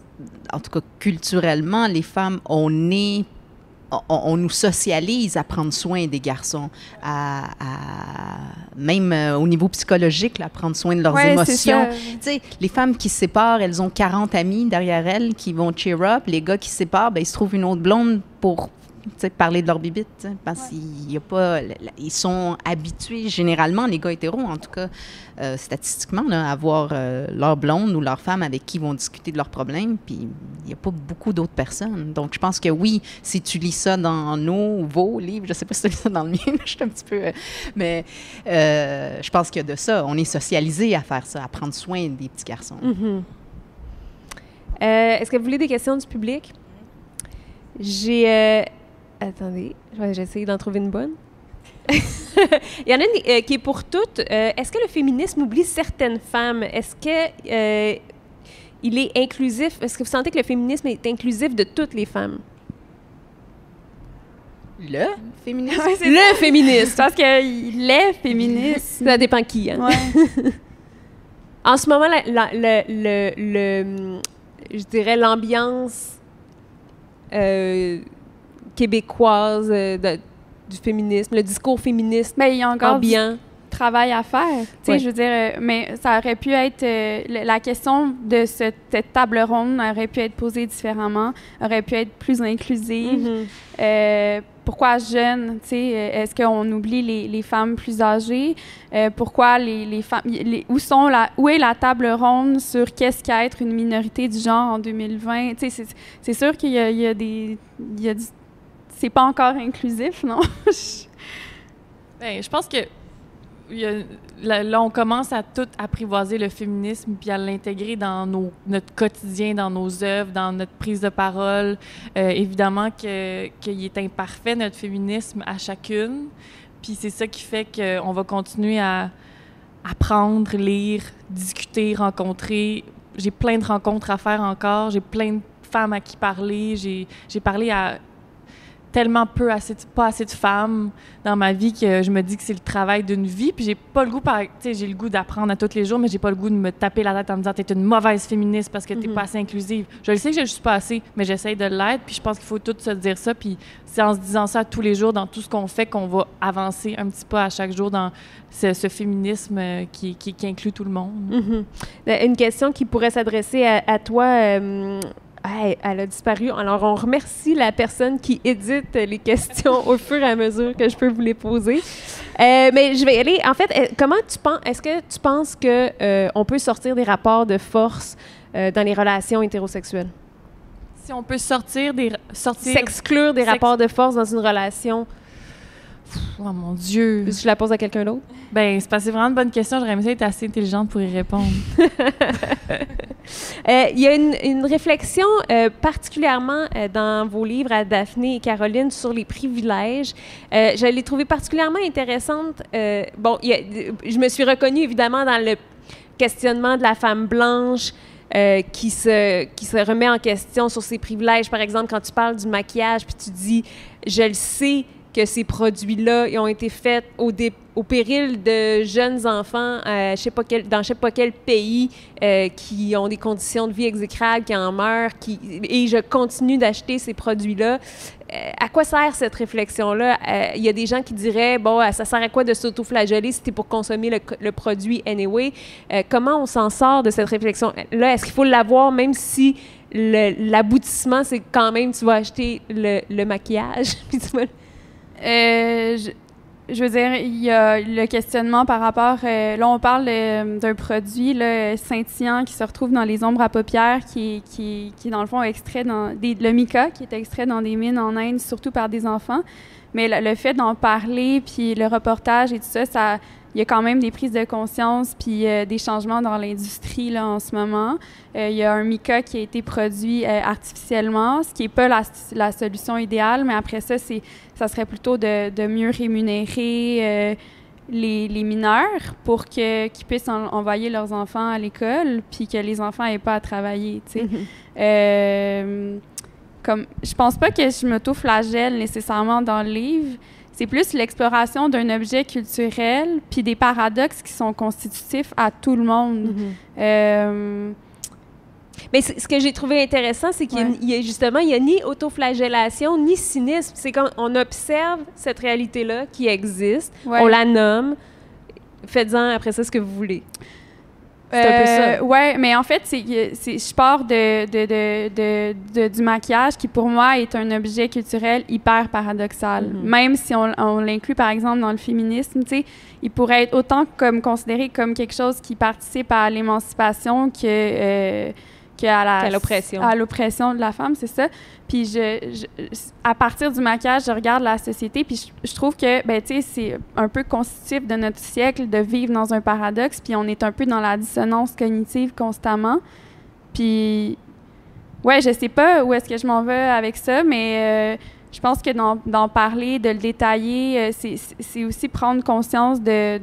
en tout cas culturellement, les femmes, on nous socialise à prendre soin des garçons, même au niveau psychologique, à prendre soin de leurs émotions. Les femmes qui se séparent, elles ont 40 amis derrière elles qui vont cheer up. Les gars qui se séparent, ils se trouvent une autre blonde pour parler de leur bibite, parce qu'il y a pas... Ils sont habitués, généralement, les gars hétéros, en tout cas, statistiquement, à avoir leur blonde ou leur femme avec qui ils vont discuter de leurs problèmes, puis il n'y a pas beaucoup d'autres personnes. Donc, je pense que oui, si tu lis ça dans vos livres, je ne sais pas si tu lis ça dans le mien, je suis un petit peu... mais je pense que de ça, on est socialisés à faire ça, à prendre soin des petits garçons. Est-ce que vous voulez des questions du public? Attendez, je vais essayer d'en trouver une bonne. Il y en a une qui est pour toutes. Est-ce que le féminisme oublie certaines femmes? Est-ce que il est inclusif? Est-ce que vous sentez que le féminisme est inclusif de toutes les femmes? Le féminisme? Ouais, le féminisme! Parce que les féministes... Ça dépend qui, hein? Ouais. En ce moment, je dirais l'ambiance québécoise du féminisme, le discours féministe Mais il y a encore ambiant. du travail à faire. Tu sais, Ouais. je veux dire, mais ça aurait pu être... la question de cette table ronde aurait pu être posée différemment, aurait pu être plus inclusive. Mhm. Pourquoi jeunes? Tu sais, est-ce qu'on oublie les femmes plus âgées? Pourquoi les femmes... où est la table ronde sur qu'est-ce qu'être une minorité du genre en 2020? Tu sais, c'est sûr qu'il y a des... c'est pas encore inclusif, non? Ben, je pense que là, on commence à tout apprivoiser le féminisme puis à l'intégrer dans notre quotidien, dans nos œuvres, dans notre prise de parole. Évidemment qu'il est imparfait, notre féminisme, à chacune. Puis c'est ça qui fait qu'on va continuer à apprendre, lire, discuter, rencontrer. J'ai plein de rencontres à faire encore. J'ai plein de femmes à qui parler. J'ai parlé à tellement pas assez de femmes dans ma vie que je me dis que c'est le travail d'une vie. Puis j'ai pas le goût, j'ai le goût d'apprendre à tous les jours, mais j'ai pas le goût de me taper la tête en me disant « t'es une mauvaise féministe parce que t'es pas assez inclusive ». Je le sais que je suis pas assez, mais j'essaye de l'être. Puis je pense qu'il faut tous se dire ça. Puis c'est en se disant ça tous les jours dans tout ce qu'on fait qu'on va avancer un petit peu à chaque jour dans ce féminisme qui inclut tout le monde. Mm-hmm. Une question qui pourrait s'adresser à toi... elle a disparu. Alors, on remercie la personne qui édite les questions au fur et à mesure que je peux vous les poser. Mais je vais y aller. En fait, comment tu penses... Est-ce que tu penses qu'on peut sortir des rapports de force dans les relations hétérosexuelles? Si on peut s'exclure des rapports de force dans une relation... Oh mon Dieu! Je la pose à quelqu'un d'autre? Ben, c'est vraiment une bonne question. J'aurais aimé ça être assez intelligente pour y répondre. Il y a une réflexion particulièrement dans vos livres à Daphné et Caroline sur les privilèges. Je l'ai trouvée particulièrement intéressante. Je me suis reconnue évidemment dans le questionnement de la femme blanche qui se remet en question sur ses privilèges. Par exemple, quand tu parles du maquillage, puis tu dis « je le sais », que ces produits-là ils ont été faits au péril de jeunes enfants dans je sais pas quel pays qui ont des conditions de vie exécrables, qui en meurent, et je continue d'acheter ces produits-là. À quoi sert cette réflexion-là? Il y a des gens qui diraient, bon, ça sert à quoi de s'autoflageller si c'était pour consommer le produit anyway? Comment on s'en sort de cette réflexion-là? Est-ce qu'il faut l'avoir même si l'aboutissement, c'est quand même tu vas acheter le maquillage? Puis tu vas... Je veux dire, il y a le questionnement par rapport... là, on parle d'un produit là, scintillant qui se retrouve dans les ombres à paupières, qui dans le fond, extrait le mica, qui est extrait dans des mines en Inde, surtout par des enfants. Mais le fait d'en parler, puis le reportage et tout ça, il y a quand même des prises de conscience puis des changements dans l'industrie là, en ce moment. Il y a un mica qui a été produit artificiellement, ce qui n'est pas la solution idéale, mais après ça, ça serait plutôt de mieux rémunérer les mineurs pour qu'ils puissent envoyer leurs enfants à l'école puis que les enfants n'aient pas à travailler, tu sais. Je pense pas que je m'auto-flagelle nécessairement dans le livre. C'est plus l'exploration d'un objet culturel puis des paradoxes qui sont constitutifs à tout le monde. Mais ce que j'ai trouvé intéressant, c'est qu'il y a ni autoflagellation, ni cynisme. C'est quand on observe cette réalité-là qui existe, on la nomme, faites-en après ça ce que vous voulez. C'est un peu ça. Oui, mais en fait, je pars du maquillage qui, pour moi, est un objet culturel hyper paradoxal. Même si on l'inclut, par exemple, dans le féminisme, tu sais, il pourrait être autant considéré comme quelque chose qui participe à l'émancipation qu'à l'oppression. À l'oppression de la femme, c'est ça. Puis à partir du maquillage, je regarde la société, puis je trouve que, ben, tu sais, c'est un peu constitutif de notre siècle de vivre dans un paradoxe, puis on est un peu dans la dissonance cognitive constamment. Puis, ouais, je sais pas où est-ce que je m'en vais avec ça, mais je pense que d'en parler, de le détailler, c'est aussi prendre conscience de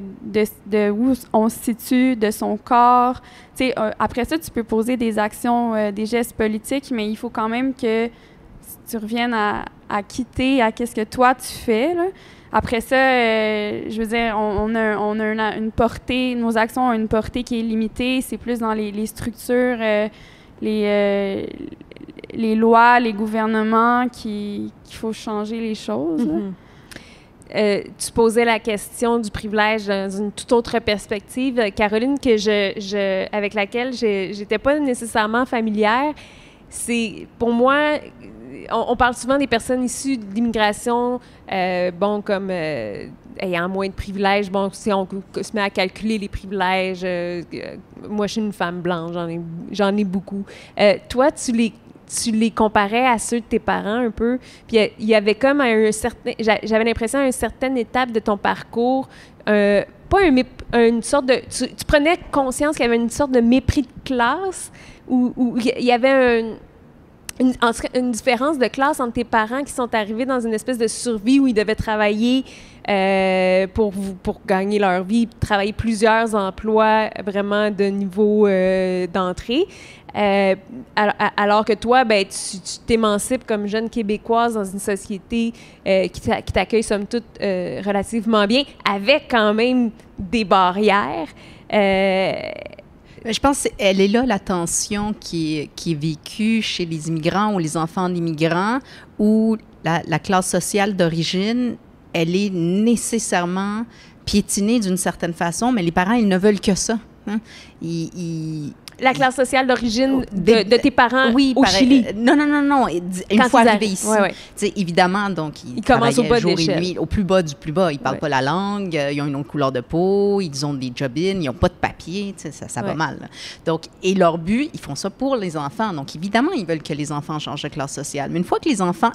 où on se situe, de son corps. Tu sais, après ça, tu peux poser des actions, des gestes politiques, mais il faut quand même que tu reviennes à quitter à qu'est-ce que toi tu fais, là. Après ça, je veux dire, on a une portée, nos actions ont une portée qui est limitée. C'est plus dans les structures, les lois, les gouvernements qu'il faut changer les choses. Tu posais la question du privilège dans une toute autre perspective, Caroline, avec laquelle j'étais pas nécessairement familière. C'est, pour moi, on parle souvent des personnes issues d'immigration, comme ayant moins de privilèges. Bon, si on se met à calculer les privilèges, moi, je suis une femme blanche, j'en ai beaucoup. Toi, tu les comparais à ceux de tes parents un peu, puis il y avait comme j'avais l'impression à une certaine étape de ton parcours, une sorte de... Tu prenais conscience qu'il y avait une sorte de mépris de classe, où il y avait une différence de classe entre tes parents qui sont arrivés dans une espèce de survie où ils devaient travailler pour gagner leur vie, travailler plusieurs emplois vraiment de niveau d'entrée. Alors que toi, tu t'émancipes comme jeune Québécoise dans une société qui t'accueille, somme toute, relativement bien, avec quand même des barrières. Je pense qu'elle est là, la tension qui est vécue chez les immigrants ou les enfants d'immigrants, où la classe sociale d'origine, elle est nécessairement piétinée d'une certaine façon, mais les parents, ils ne veulent que ça. Hein? La classe sociale d'origine de tes parents au Chili? Non. Une fois arrivés ici. Ouais. Évidemment, donc, ils commencent au bas jour de l'échelle. Et nuit, au plus bas du plus bas. Ils ne parlent pas la langue, ils ont une autre couleur de peau, ils ont des job-ins, ils n'ont pas de papier, ça va mal. Là. Donc, et leur but, ils font ça pour les enfants. Donc, évidemment, ils veulent que les enfants changent de classe sociale. Mais une fois que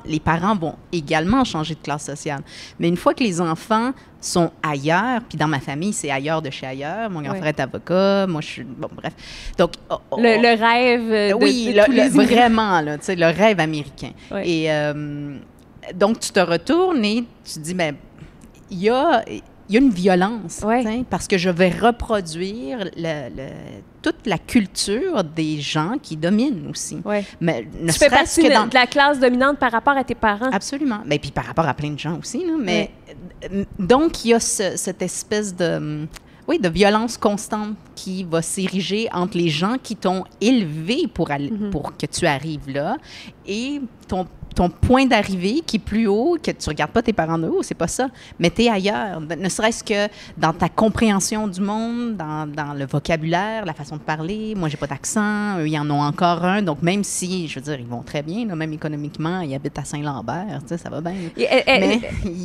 les parents vont également changer de classe sociale. Mais une fois que les enfants sont ailleurs, puis dans ma famille, c'est ailleurs de chez ailleurs. Mon grand frère est avocat, moi, je suis... Bon, bref. Donc... le rêve de tous les vraiment, là, tu sais, le rêve américain. Ouais. Et donc, tu te retournes et tu te dis, bien, il y a une violence, parce que je vais reproduire toute la culture des gens qui dominent aussi. Ouais. Mais tu fais partie de la classe dominante par rapport à tes parents. Absolument. Et puis par rapport à plein de gens aussi. Là, mais donc, il y a cette espèce de violence constante qui va s'ériger entre les gens qui t'ont élevé pour que tu arrives là et ton point d'arrivée qui est plus haut, que tu ne regardes pas tes parents de haut, c'est pas ça, mais tu es ailleurs. Ne serait-ce que dans ta compréhension du monde, dans le vocabulaire, la façon de parler. Moi, j'ai pas d'accent, eux, ils en ont encore un. Donc, même si, je veux dire, ils vont très bien, là, même économiquement, ils habitent à Saint-Lambert, tu sais, ça va bien.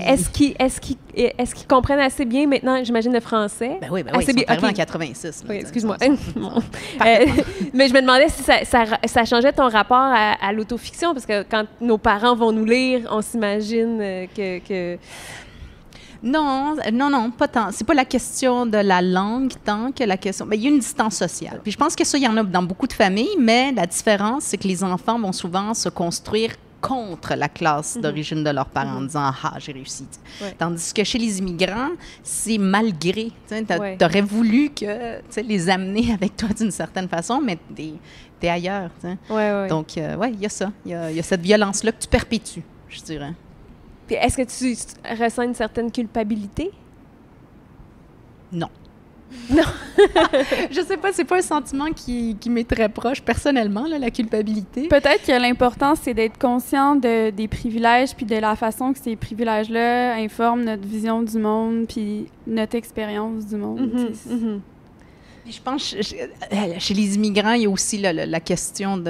Est-ce qu'ils comprennent assez bien maintenant, j'imagine, le français? Ben oui, ils sont arrivés en 86. Là, oui, excuse-moi. Mais je me demandais si ça changeait ton rapport à l'autofiction, parce que quand nos parents vont nous lire, on s'imagine que... Non, pas tant. C'est pas la question de la langue tant que la question... Mais il y a une distance sociale. Puis je pense que ça, il y en a dans beaucoup de familles, mais la différence, c'est que les enfants vont souvent se construire contre la classe d'origine de leurs parents en disant « Ah, j'ai réussi ». Tandis que chez les immigrants, c'est malgré. Tu aurais voulu les amener avec toi d'une certaine façon, mais t'es ailleurs. Donc, il y a ça. Il y a cette violence-là que tu perpétues, je dirais. Puis est-ce que tu ressens une certaine culpabilité? Non. Non. Je sais pas, c'est pas un sentiment qui m'est très proche personnellement, là, la culpabilité. Peut-être que l'important, c'est d'être conscient des privilèges puis de la façon que ces privilèges-là informent notre vision du monde puis notre expérience du monde. Puis je pense, chez les immigrants, il y a aussi la question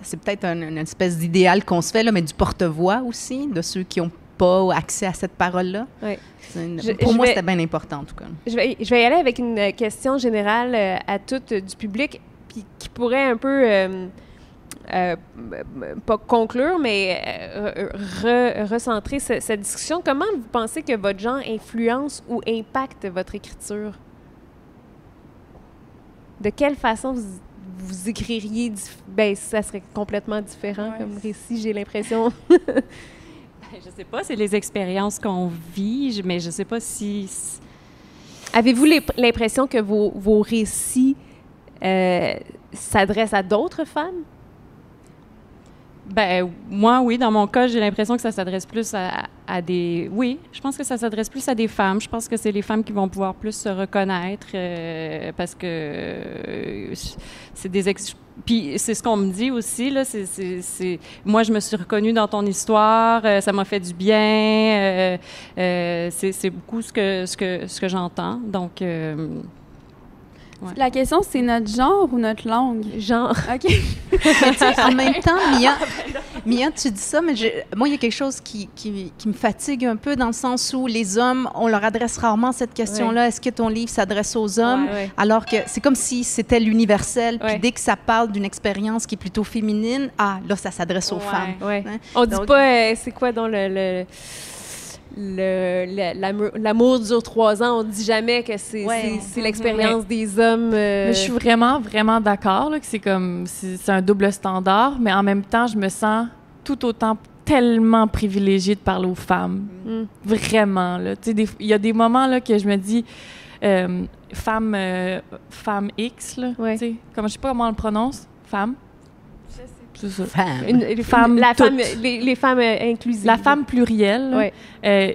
c'est peut-être une espèce d'idéal qu'on se fait, là, mais du porte-voix aussi, de ceux qui n'ont pas accès à cette parole-là. Oui. Pour moi, c'était bien important, en tout cas. Je vais y aller avec une question générale à toutes du public, puis qui pourrait un peu, pas conclure, mais recentrer cette discussion. Comment vous pensez que votre genre influence ou impacte votre écriture? De quelle façon vous écririez, ça serait complètement différent comme récit, j'ai l'impression. Je sais pas, c'est les expériences qu'on vit, mais je sais pas si... Avez-vous l'impression que vos récits s'adressent à d'autres femmes? Ben moi, oui. Dans mon cas, j'ai l'impression que ça s'adresse plus à des... Oui, je pense que ça s'adresse plus à des femmes. Je pense que c'est les femmes qui vont pouvoir plus se reconnaître parce que c'est des... Puis c'est ce qu'on me dit aussi, là. Moi, je me suis reconnue dans ton histoire. Ça m'a fait du bien. C'est beaucoup ce que j'entends. Donc... Ouais. La question, c'est notre genre ou notre langue? Genre. OK. Mais tu sais, en même temps, Mia, tu dis ça, mais moi, il y a quelque chose qui me fatigue un peu dans le sens où les hommes, on leur adresse rarement cette question-là. Est-ce que ton livre s'adresse aux hommes? Alors que c'est comme si c'était l'universel. Puis dès que ça parle d'une expérience qui est plutôt féminine, là, ça s'adresse aux femmes. Hein? On dit pas, c'est quoi dans l'amour dure 3 ans, on dit jamais que c'est l'expérience des hommes. Mais je suis vraiment, vraiment d'accord là, que c'est un double standard, mais en même temps, je me sens tout autant tellement privilégiée de parler aux femmes. Vraiment, là. Tu sais, il y a des moments là, que je me dis femme X, là, tu sais, je sais pas comment on le prononce, femme. Les femmes inclusives. La femme plurielle. Il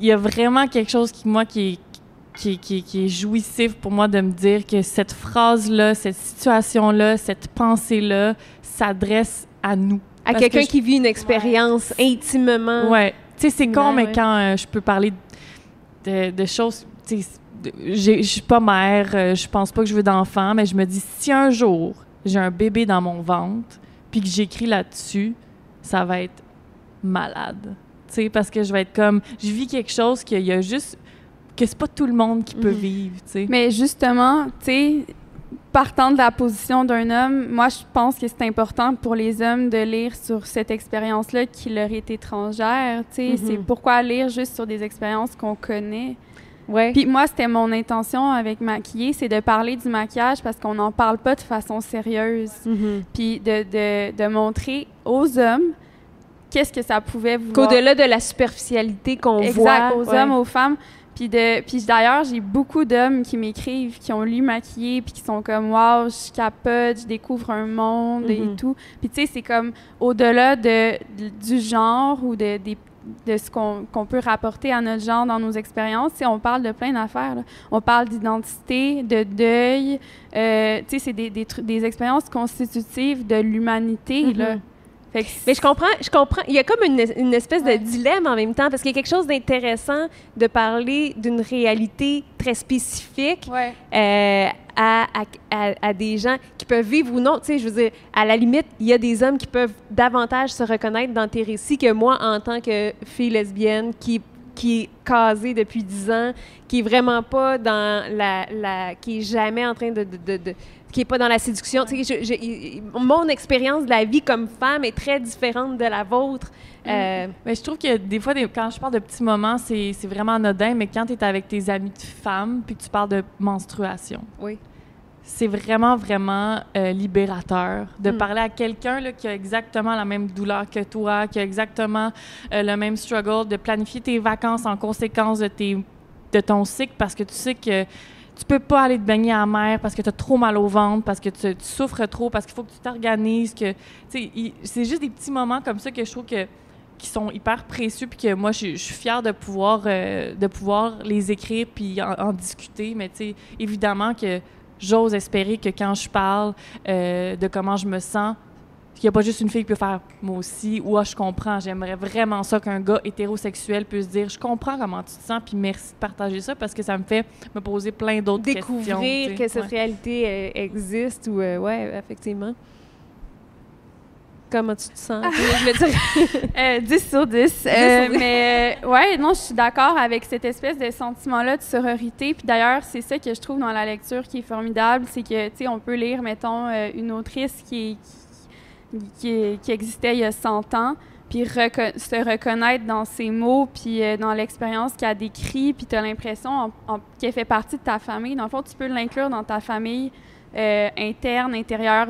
y a vraiment quelque chose qui est jouissif pour moi de me dire que cette phrase-là, cette situation-là, cette pensée-là s'adresse à nous. À quelqu'un qui vit une expérience intimement. Oui. Tu sais, c'est con, mais quand je peux parler de choses... Je suis pas mère, je pense pas que je veux d'enfant, mais je me dis, si un jour, j'ai un bébé dans mon ventre, puis que j'écris là-dessus, ça va être malade. Tu sais, parce que je vais être comme... Je vis quelque chose qu'il y a juste... que c'est pas tout le monde qui peut vivre, tu sais. Mais justement, tu sais, partant de la position d'un homme, moi, je pense que c'est important pour les hommes de lire sur cette expérience-là qui leur est étrangère, tu sais. C'est pourquoi lire juste sur des expériences qu'on connaît. Ouais. Puis moi, c'était mon intention avec Maquiller, c'est de parler du maquillage parce qu'on n'en parle pas de façon sérieuse. Puis de montrer aux hommes qu'est-ce que ça pouvait vouloir. Qu'au-delà de la superficialité qu'on voit. Aux hommes, aux femmes. Puis d'ailleurs, j'ai beaucoup d'hommes qui m'écrivent, qui ont lu Maquiller, puis qui sont comme « Wow, je capote, je découvre un monde et tout. » Puis tu sais, c'est comme au-delà du genre ou de ce qu'on peut rapporter à notre genre dans nos expériences. On parle de plein d'affaires. Là. On parle d'identité, de deuil. C'est des expériences constitutives de l'humanité. Là. Mais je comprends. Il y a comme une espèce de dilemme en même temps, parce qu'il y a quelque chose d'intéressant de parler d'une réalité très spécifique à des gens qui peuvent vivre ou non. Tu sais, je veux dire, à la limite, il y a des hommes qui peuvent davantage se reconnaître dans tes récits que moi, en tant que fille lesbienne qui est casée depuis 10 ans, qui est vraiment pas dans qui est jamais en train qui est pas dans la séduction. Tu sais, mon expérience de la vie comme femme est très différente de la vôtre. Mais je trouve que des fois, quand je parle de petits moments, c'est vraiment anodin, mais quand tu es avec tes amis de femmes puis que tu parles de menstruation, c'est vraiment, vraiment libérateur de parler à quelqu'un là, qui a exactement la même douleur que toi, qui a exactement le même struggle, de planifier tes vacances en conséquence de ton cycle parce que tu sais que tu peux pas aller te baigner à la mer parce que tu as trop mal au ventre, parce que tu souffres trop, parce qu'il faut que tu t'organises. C'est juste des petits moments comme ça que je trouve qui sont hyper précieux puis que moi, je suis fière de pouvoir les écrire puis en discuter. Mais évidemment que j'ose espérer que quand je parle de comment je me sens, qu'il n'y a pas juste une fille qui peut faire « moi aussi » ou « ah, je comprends, j'aimerais vraiment ça qu'un gars hétérosexuel puisse dire « je comprends comment tu te sens, puis merci de partager ça » parce que ça me fait me poser plein d'autres questions. Découvrir que cette réalité existe ou effectivement. Comment tu te sens? Je veux dire 10 sur 10. Mais non, je suis d'accord avec cette espèce de sentiment-là de sororité. Puis d'ailleurs, c'est ça que je trouve dans la lecture qui est formidable, c'est que, tu sais, on peut lire, mettons, une autrice qui existait il y a 100 ans, puis se reconnaître dans ses mots, puis dans l'expérience qu'elle décrit, puis tu as l'impression qu'elle fait partie de ta famille. Dans le fond, tu peux l'inclure dans ta famille intérieure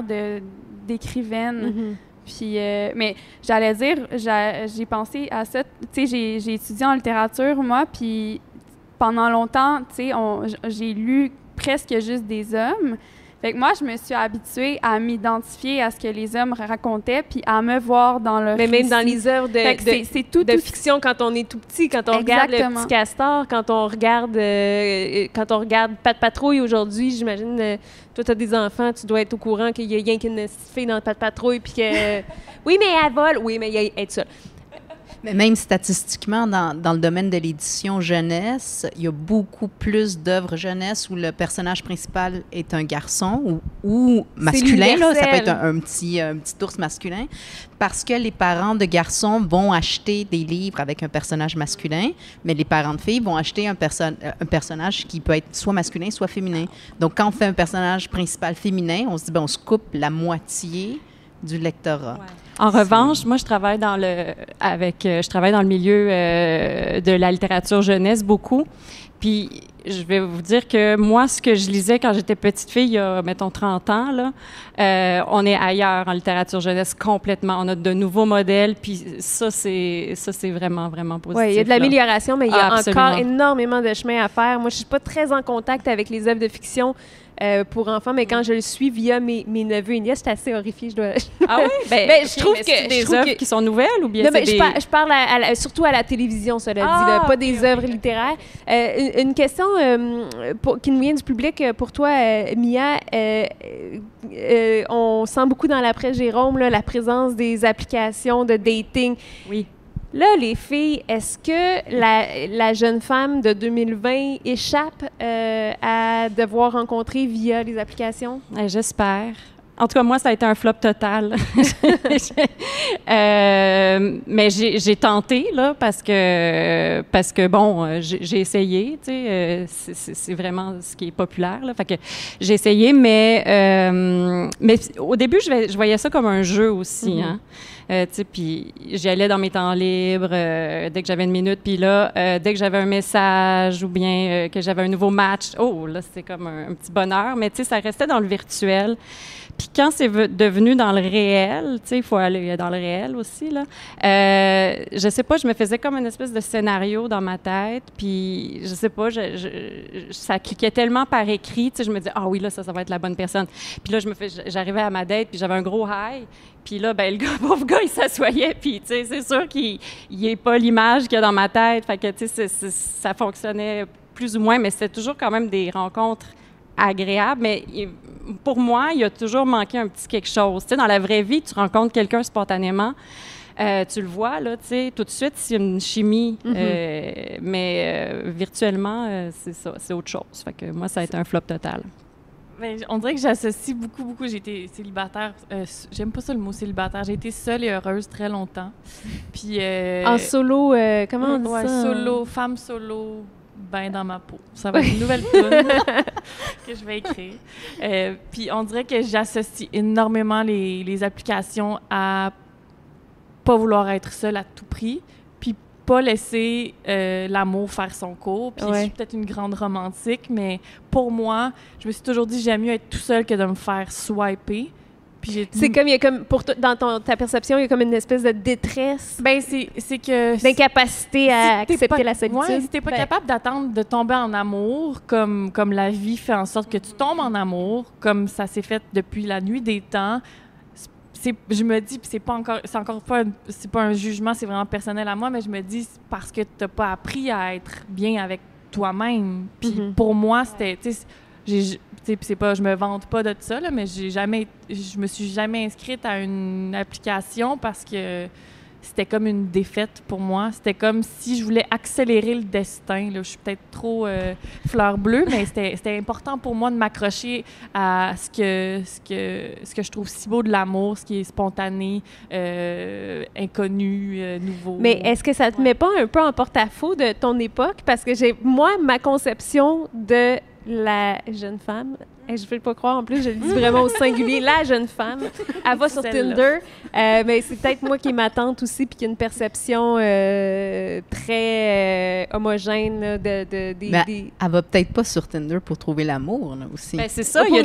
d'écrivaine. Puis, mais j'allais dire, j'ai pensé à ça. Tu sais, j'ai étudié en littérature, moi, puis pendant longtemps, tu sais, j'ai lu presque juste des hommes. Fait que moi, je me suis habituée à m'identifier à ce que les hommes racontaient, puis à me voir dans leur récit. Même dans les œuvres de fiction, quand on est tout petit, quand on regarde Le Petit Castor, quand on regarde Pat' Patrouille aujourd'hui, j'imagine, toi, tu as des enfants, tu dois être au courant qu'il y a rien qu'une fille dans Pat' Patrouille, puis que... oui, mais elle vole. Oui, mais elle est seule. Mais même statistiquement, dans le domaine de l'édition jeunesse, il y a beaucoup plus d'œuvres jeunesse où le personnage principal est un garçon ou masculin. Là, ça peut être un petit ours masculin, parce que les parents de garçons vont acheter des livres avec un personnage masculin, mais les parents de filles vont acheter un personnage qui peut être soit masculin, soit féminin. Donc, quand on fait un personnage principal féminin, on se dit, on se coupe la moitié du lectorat. Ouais. En revanche, moi, je travaille dans le milieu de la littérature jeunesse beaucoup. Puis, je vais vous dire que moi, ce que je lisais quand j'étais petite fille, il y a, mettons, 30 ans, là, on est ailleurs en littérature jeunesse complètement. On a de nouveaux modèles, puis ça, c'est vraiment, vraiment positif. Oui, il y a de l'amélioration, mais il y a encore énormément de chemin à faire. Moi, je ne suis pas très en contact avec les œuvres de fiction pour enfants, mais quand je le suis via mes neveux et nièces, je suis assez horrifiée. Ah oui? Je trouve que c'est des œuvres qui sont nouvelles ou bien non, mais je parle surtout à la télévision, cela dit, là, pas des œuvres littéraires. Une question qui nous vient du public pour toi, Mia. On sent beaucoup dans la presse Jérôme là, la présence des applications de dating. Oui. Là, les filles, est-ce que la jeune femme de 2020 échappe à devoir rencontrer via les applications? J'espère. En tout cas, moi, ça a été un flop total. Mais j'ai tenté, là, parce que bon, j'ai essayé, tu sais, c'est vraiment ce qui est populaire, là. Fait que j'ai essayé, mais au début, je voyais ça comme un jeu aussi, hein. Tu sais, puis j'y allais dans mes temps libres dès que j'avais une minute. Puis là, dès que j'avais un message ou bien que j'avais un nouveau match, là, c'était comme un petit bonheur. Mais tu sais, ça restait dans le virtuel. Puis quand c'est devenu dans le réel, tu sais, il faut aller dans le réel aussi, là. Je sais pas, je me faisais comme une espèce de scénario dans ma tête. Puis je sais pas, ça cliquait tellement par écrit, tu sais, je me disais, ah oui, là, ça va être la bonne personne. Puis là, j'arrivais à ma date, puis j'avais un gros high. Puis là, ben le pauvre gars, il s'assoyait, puis tu sais, c'est sûr qu'il n'est pas l'image qu'il y a dans ma tête. Fait que, tu sais, ça fonctionnait plus ou moins, mais c'était toujours quand même des rencontres agréables. Mais pour moi, il a toujours manqué un petit quelque chose. Tu sais, dans la vraie vie, tu rencontres quelqu'un spontanément, tu le vois, là, tu sais, tout de suite, c'est une chimie. Mais virtuellement, c'est ça, c'est autre chose. Fait que moi, ça a été un flop total. Bien, on dirait que j'associe beaucoup. J'ai été célibataire. J'aime pas ça le mot célibataire. J'ai été seule et heureuse très longtemps. Puis en solo, comment on dit ça? Solo, femme solo, ben dans ma peau. Ça va être une nouvelle tune que je vais écrire. Puis on dirait que j'associe énormément les applications à pas vouloir être seule à tout prix. Puis pas laisser l'amour faire son cours. Puis je suis peut-être une grande romantique, mais pour moi, je me suis toujours dit j'aime mieux être tout seul que de me faire swiper. Puis c'est comme, il y a comme, pour toi, dans ta perception, il y a comme une espèce de détresse. Ben c'est que... D'incapacité à accepter la solitude. Ouais, si t'es pas capable d'attendre de tomber en amour, comme la vie fait en sorte que tu tombes en amour, comme ça s'est fait depuis la nuit des temps, je me dis, puis c'est pas un jugement, c'est vraiment personnel à moi, mais je me dis parce que t'as pas appris à être bien avec toi-même. Puis pour moi, c'était, c'est pas, je me vante pas de ça là, mais je me suis jamais inscrite à une application parce que c'était comme une défaite pour moi. C'était comme si je voulais accélérer le destin. Là. Je suis peut-être trop fleur bleue, mais c'était important pour moi de m'accrocher à ce que je trouve si beau de l'amour, ce qui est spontané, inconnu, nouveau. Mais est-ce que ça te met pas un peu en porte-à-faux de ton époque? Parce que ma conception de la jeune femme Je ne vais pas croire, en plus, je le dis vraiment au singulier, la jeune femme. Elle va sur Tinder. Mais c'est peut-être moi qui est ma tante aussi, puis qui a une perception très homogène là, Elle va peut-être pas sur Tinder pour trouver l'amour, là, aussi. Ben, c'est ça, il y a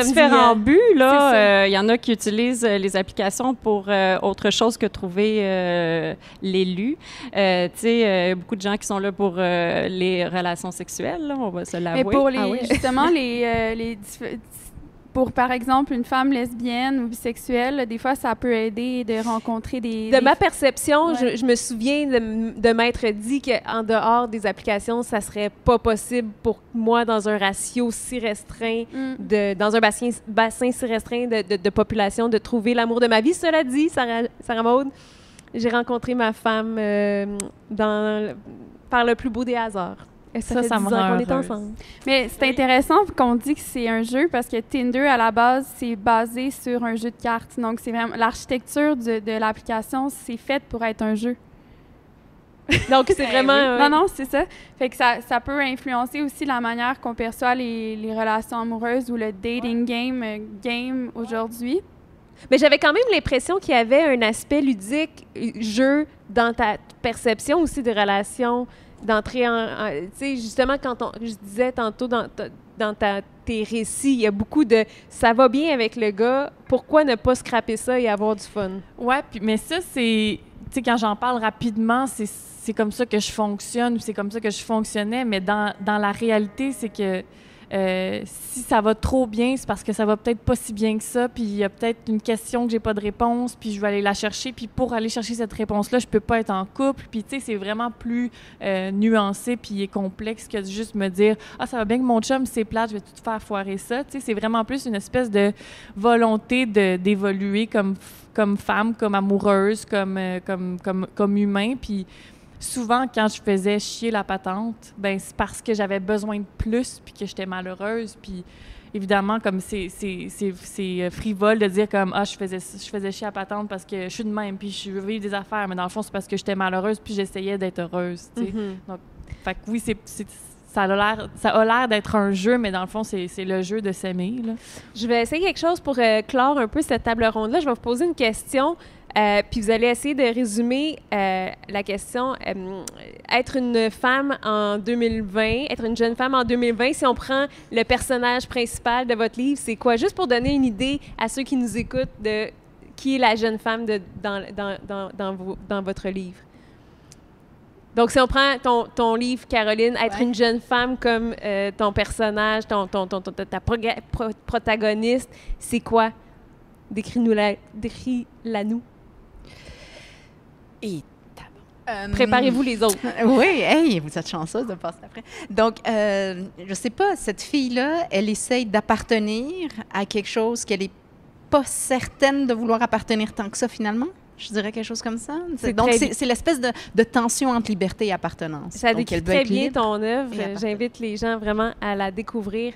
différents buts. Il y en a qui utilisent les applications pour autre chose que trouver l'élu. Tu sais, beaucoup de gens qui sont là pour les relations sexuelles, là, on va se l'avouer. Mais pour justement, pour, par exemple, une femme lesbienne ou bisexuelle, là, des fois, ça peut aider de rencontrer des... De ma perception, je me souviens de m'être dit qu'en dehors des applications, ça serait pas possible pour moi, dans un ratio si restreint, dans un bassin si restreint de population, de trouver l'amour de ma vie. Cela dit, Sarah Maud, j'ai rencontré ma femme par le plus beau des hasards. Et ça fait 10 ans qu'on est ensemble. Mais c'est intéressant qu'on dit que c'est un jeu parce que Tinder, à la base, c'est basé sur un jeu de cartes. Donc, c'est vraiment l'architecture de l'application, c'est faite pour être un jeu. Donc, c'est vraiment... Non, c'est ça. Fait que ça peut influencer aussi la manière qu'on perçoit les relations amoureuses ou le dating game aujourd'hui. Mais j'avais quand même l'impression qu'il y avait un aspect ludique, jeu, dans ta perception aussi des relations, d'entrer tu sais, justement, je disais tantôt dans tes récits, il y a beaucoup de « ça va bien avec le gars, pourquoi ne pas scraper ça et avoir du fun? » Ouais, mais ça, c'est... Tu sais, quand j'en parle rapidement, c'est comme ça que je fonctionne, ou c'est comme ça que je fonctionnais, mais dans la réalité, c'est que si ça va trop bien, c'est parce que ça va peut-être pas si bien que ça, puis il y a peut-être une question que j'ai pas de réponse, puis je vais aller la chercher, puis pour aller chercher cette réponse-là, je peux pas être en couple, puis tu sais, c'est vraiment plus nuancé puis complexe que de juste me dire « Ah, ça va bien que mon chum, c'est plate, je vais tout faire foirer ça », tu sais, c'est vraiment plus une espèce de volonté d'évoluer comme femme, comme amoureuse, comme humain, puis souvent, quand je faisais chier la patente, ben c'est parce que j'avais besoin de plus puis que j'étais malheureuse. Puis évidemment, comme c'est frivole de dire comme « Ah, je faisais chier la patente parce que je suis de même puis je veux vivre des affaires. » Mais dans le fond, c'est parce que j'étais malheureuse puis j'essayais d'être heureuse, tu sais. Donc, fait que oui, ça a l'air d'être un jeu, mais dans le fond, c'est le jeu de s'aimer, là. Je vais essayer quelque chose pour clore un peu cette table ronde-là. Je vais vous poser une question. Puis vous allez essayer de résumer la question. Être une femme en 2020, être une jeune femme en 2020, si on prend le personnage principal de votre livre, c'est quoi? Juste pour donner une idée à ceux qui nous écoutent de qui est la jeune femme dans votre livre. Donc, si on prend ton livre, Caroline, être une jeune femme comme ton personnage, ta protagoniste, c'est quoi? Décris-la-nous. Et préparez-vous les autres. Oui, hey, vous êtes chanceuse de passer après. Donc, je sais pas, cette fille-là, elle essaye d'appartenir à quelque chose qu'elle n'est pas certaine de vouloir appartenir tant que ça, finalement. Je dirais quelque chose comme ça. Donc, c'est l'espèce de tension entre liberté et appartenance. Ça décrit très bien ton œuvre. J'invite les gens vraiment à la découvrir.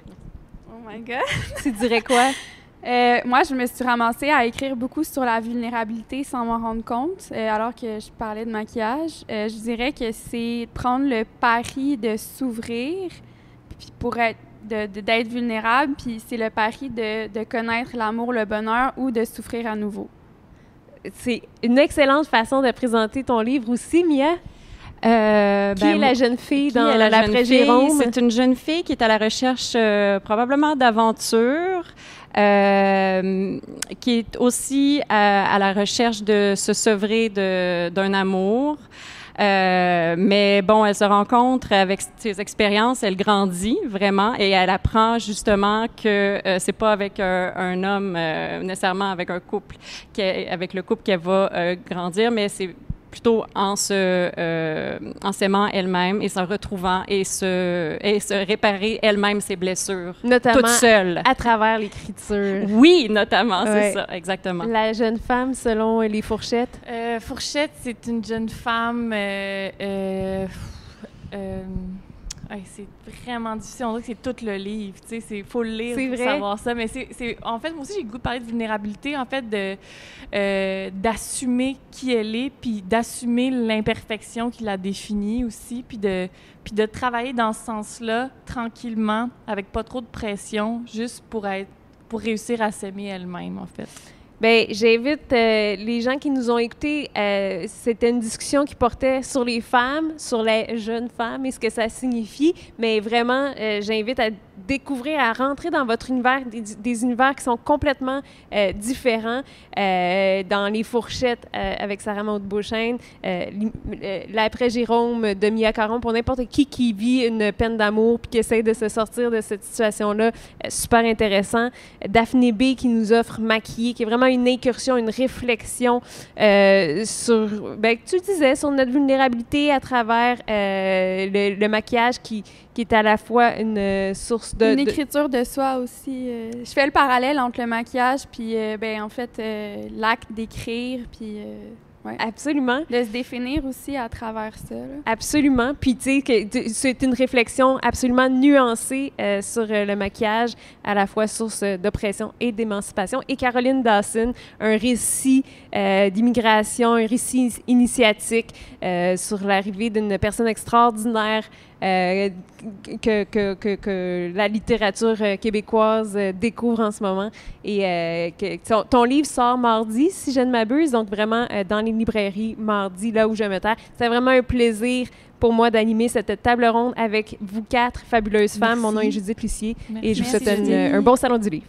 Oh my God! Tu dirais quoi? Moi, je me suis ramassée à écrire beaucoup sur la vulnérabilité sans m'en rendre compte, alors que je parlais de maquillage. Je dirais que c'est prendre le pari de s'ouvrir puis pour d'être vulnérable, puis c'est le pari de connaître l'amour, le bonheur ou de souffrir à nouveau. C'est une excellente façon de présenter ton livre aussi, Mia. Qui est la jeune fille dans l'après-Jérôme? C'est une jeune fille qui est à la recherche probablement d'aventure, qui est aussi à la recherche de se sevrer d'un amour. Mais bon, elle se rencontre avec ses expériences, elle grandit vraiment et elle apprend justement que c'est pas avec un homme, nécessairement avec un couple, avec le couple qu'elle va grandir, mais c'est plutôt en s'aimant elle-même et se retrouvant et se réparer elle-même ses blessures. Notamment toute seule. À travers l'écriture. Oui, notamment, c'est ça, exactement. La jeune femme, selon les Fourchettes? Fourchette, c'est une jeune femme... C'est vraiment difficile. On dirait que c'est tout le livre. Il faut le lire pour vrai. savoir ça. Mais en fait, moi aussi, j'ai le goût de parler de vulnérabilité, en fait, d'assumer qui elle est, puis d'assumer l'imperfection qui la définit aussi, puis de travailler dans ce sens-là, tranquillement, avec pas trop de pression, juste pour réussir à s'aimer elle-même, en fait. Bien, j'invite les gens qui nous ont écoutés. C'était une discussion qui portait sur les femmes, sur les jeunes femmes et ce que ça signifie. Mais vraiment, j'invite à découvrir, à rentrer dans votre univers, des univers qui sont complètement différents. Dans Les Fourchettes avec Sarah Maud Beauchesne, L'Après Jérôme de Mia Caron, pour n'importe qui vit une peine d'amour puis qui essaie de se sortir de cette situation-là, super intéressant. Daphné B qui nous offre Maquillée, qui est vraiment une incursion, une réflexion sur, tu disais, sur notre vulnérabilité à travers le maquillage qui est à la fois une source de... Une écriture de soi aussi. Je fais le parallèle entre le maquillage puis, en fait, l'acte d'écrire, puis... Ouais. Absolument. De se définir aussi à travers ça. Là. Absolument. Puis, tu sais, c'est une réflexion absolument nuancée sur le maquillage, à la fois source d'oppression et d'émancipation. Et Caroline Dawson, un récit d'immigration, un récit initiatique sur l'arrivée d'une personne extraordinaire que la littérature québécoise découvre en ce moment. Et ton livre sort mardi, si je ne m'abuse, donc vraiment dans les librairies mardi, là où je me terre. C'est vraiment un plaisir pour moi d'animer cette table ronde avec vous quatre fabuleuses femmes. Mon nom est Judith Lucier et je vous souhaite un bon salon du livre.